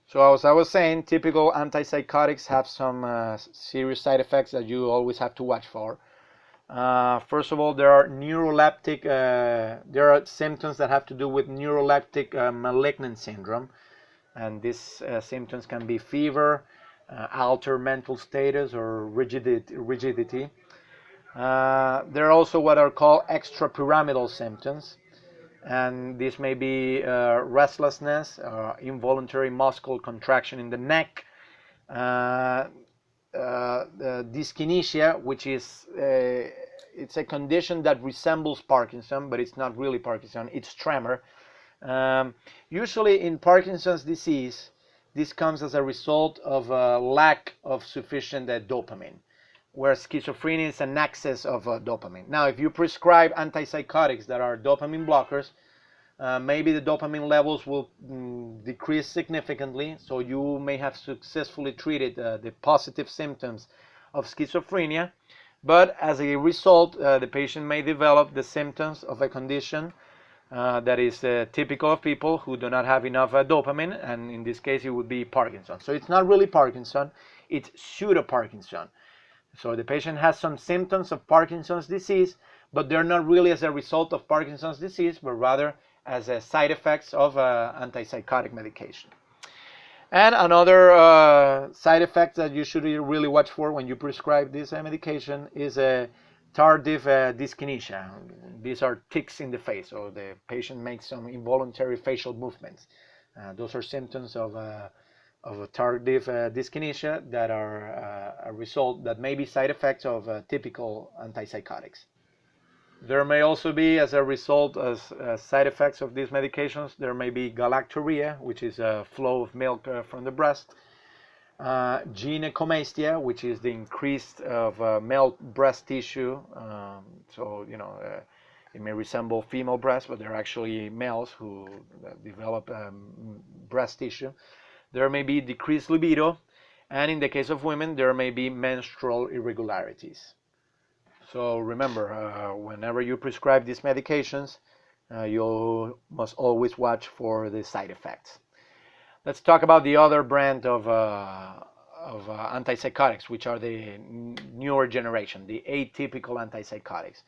So as I was saying, typical antipsychotics have some serious side effects that you always have to watch for. First of all, there are symptoms that have to do with neuroleptic malignant syndrome, and these symptoms can be fever, altered mental status, or rigidity. There are also what are called extrapyramidal symptoms, and this may be restlessness, involuntary muscle contraction in the neck, dyskinesia, which is it's a condition that resembles Parkinson, but it's not really Parkinson. It's tremor. Usually in Parkinson's disease, this comes as a result of a lack of sufficient dopamine, whereas schizophrenia is an excess of dopamine. Now, if you prescribe antipsychotics that are dopamine blockers, maybe the dopamine levels will decrease significantly, so you may have successfully treated the positive symptoms of schizophrenia, but as a result, the patient may develop the symptoms of a condition that is typical of people who do not have enough dopamine, and in this case it would be Parkinson. So it's not really Parkinson, it's pseudo-Parkinson. So the patient has some symptoms of Parkinson's disease, but they're not really as a result of Parkinson's disease, but rather as a side effects of antipsychotic medication. And another side effect that you should really watch for when you prescribe this medication is a tardive dyskinesia. These are tics in the face, so the patient makes some involuntary facial movements. Those are symptoms of tardive dyskinesia that are a result that may be side effects of typical antipsychotics. There may also be, as a result, as side effects of these medications, there may be galactorrhea, which is a flow of milk from the breast, gynecomastia, which is the increase of male breast tissue. So, it may resemble female breasts, but they're actually males who develop breast tissue. There may be decreased libido, and in the case of women, there may be menstrual irregularities. So remember, whenever you prescribe these medications, you must always watch for the side effects. Let's talk about the other brand of antipsychotics, which are the newer generation, the atypical antipsychotics.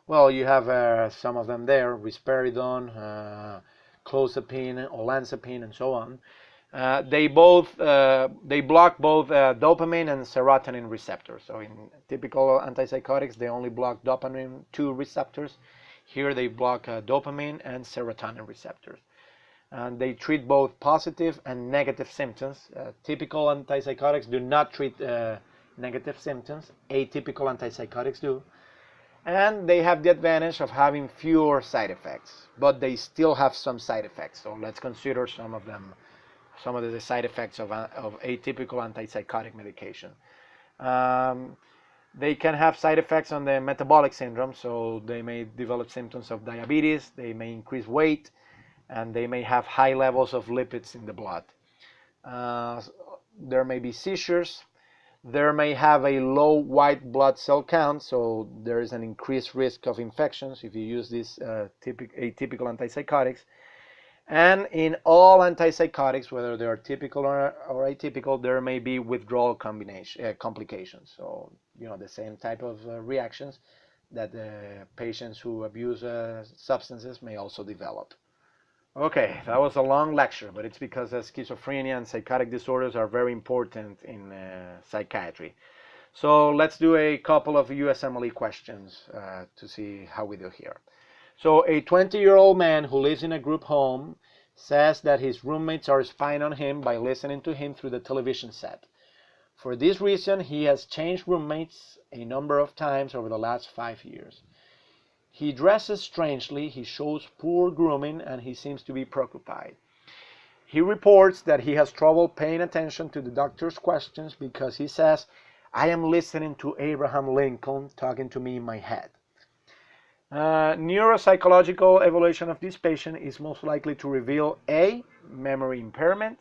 Well, you have some of them there: risperidone, clozapine, olanzapine, and so on. They block both dopamine and serotonin receptors. So in typical antipsychotics, they only block dopamine 2 receptors. Here they block dopamine and serotonin receptors. And they treat both positive and negative symptoms. Typical antipsychotics do not treat negative symptoms. Atypical antipsychotics do. And they have the advantage of having fewer side effects, but they still have some side effects. So let's consider some of them. Some of the side effects of atypical antipsychotic medication. They can have side effects on the metabolic syndrome, so they may develop symptoms of diabetes, they may increase weight, and they may have high levels of lipids in the blood. There may be seizures. There may have a low white blood cell count, so there is an increased risk of infections if you use these atypical antipsychotics. And in all antipsychotics, whether they are typical or atypical, there may be withdrawal complications. So, the same type of reactions that patients who abuse substances may also develop. Okay, that was a long lecture, but it's because schizophrenia and psychotic disorders are very important in psychiatry. So let's do a couple of Usmle questions to see how we do here. So a 20-year-old man who lives in a group home says that his roommates are spying on him by listening to him through the television set. For this reason, he has changed roommates a number of times over the last 5 years. He dresses strangely, he shows poor grooming, and he seems to be preoccupied. He reports that he has trouble paying attention to the doctor's questions because he says, "I am listening to Abraham Lincoln talking to me in my head." Neuropsychological evaluation of this patient is most likely to reveal A, memory impairment,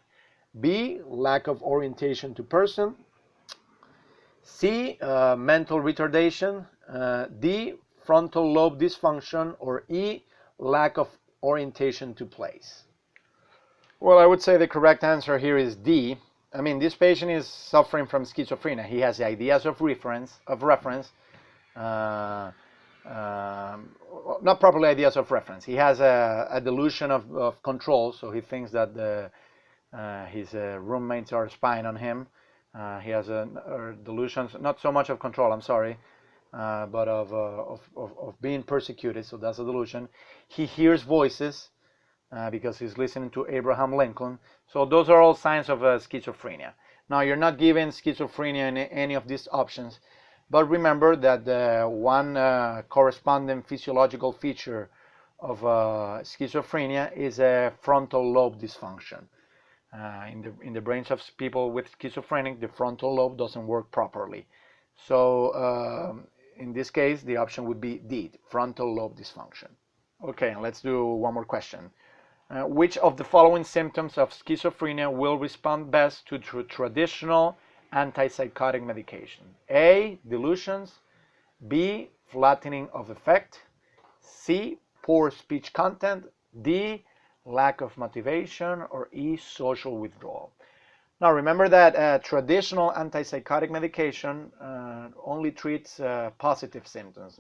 B, lack of orientation to person, C, mental retardation, D, frontal lobe dysfunction, or E, lack of orientation to place. Well, I would say the correct answer here is D. I mean, this patient is suffering from schizophrenia. He has ideas of reference, not properly ideas of reference. He has a delusion of control, so he thinks that his roommates are spying on him. He has delusions, not so much of control, I'm sorry, but of being persecuted, so that's a delusion. He hears voices because he's listening to Abraham Lincoln. So those are all signs of schizophrenia. Now, you're not given schizophrenia in any of these options, but remember that one corresponding physiological feature of schizophrenia is a frontal lobe dysfunction. In the brains of people with schizophrenic, the frontal lobe doesn't work properly. So in this case, the option would be D, frontal lobe dysfunction. Okay, let's do one more question. Which of the following symptoms of schizophrenia will respond best to traditional antipsychotic medication? A. Delusions. B. Flattening of effect. C. Poor speech content. D. Lack of motivation. Or E. Social withdrawal. Now remember that traditional antipsychotic medication only treats positive symptoms.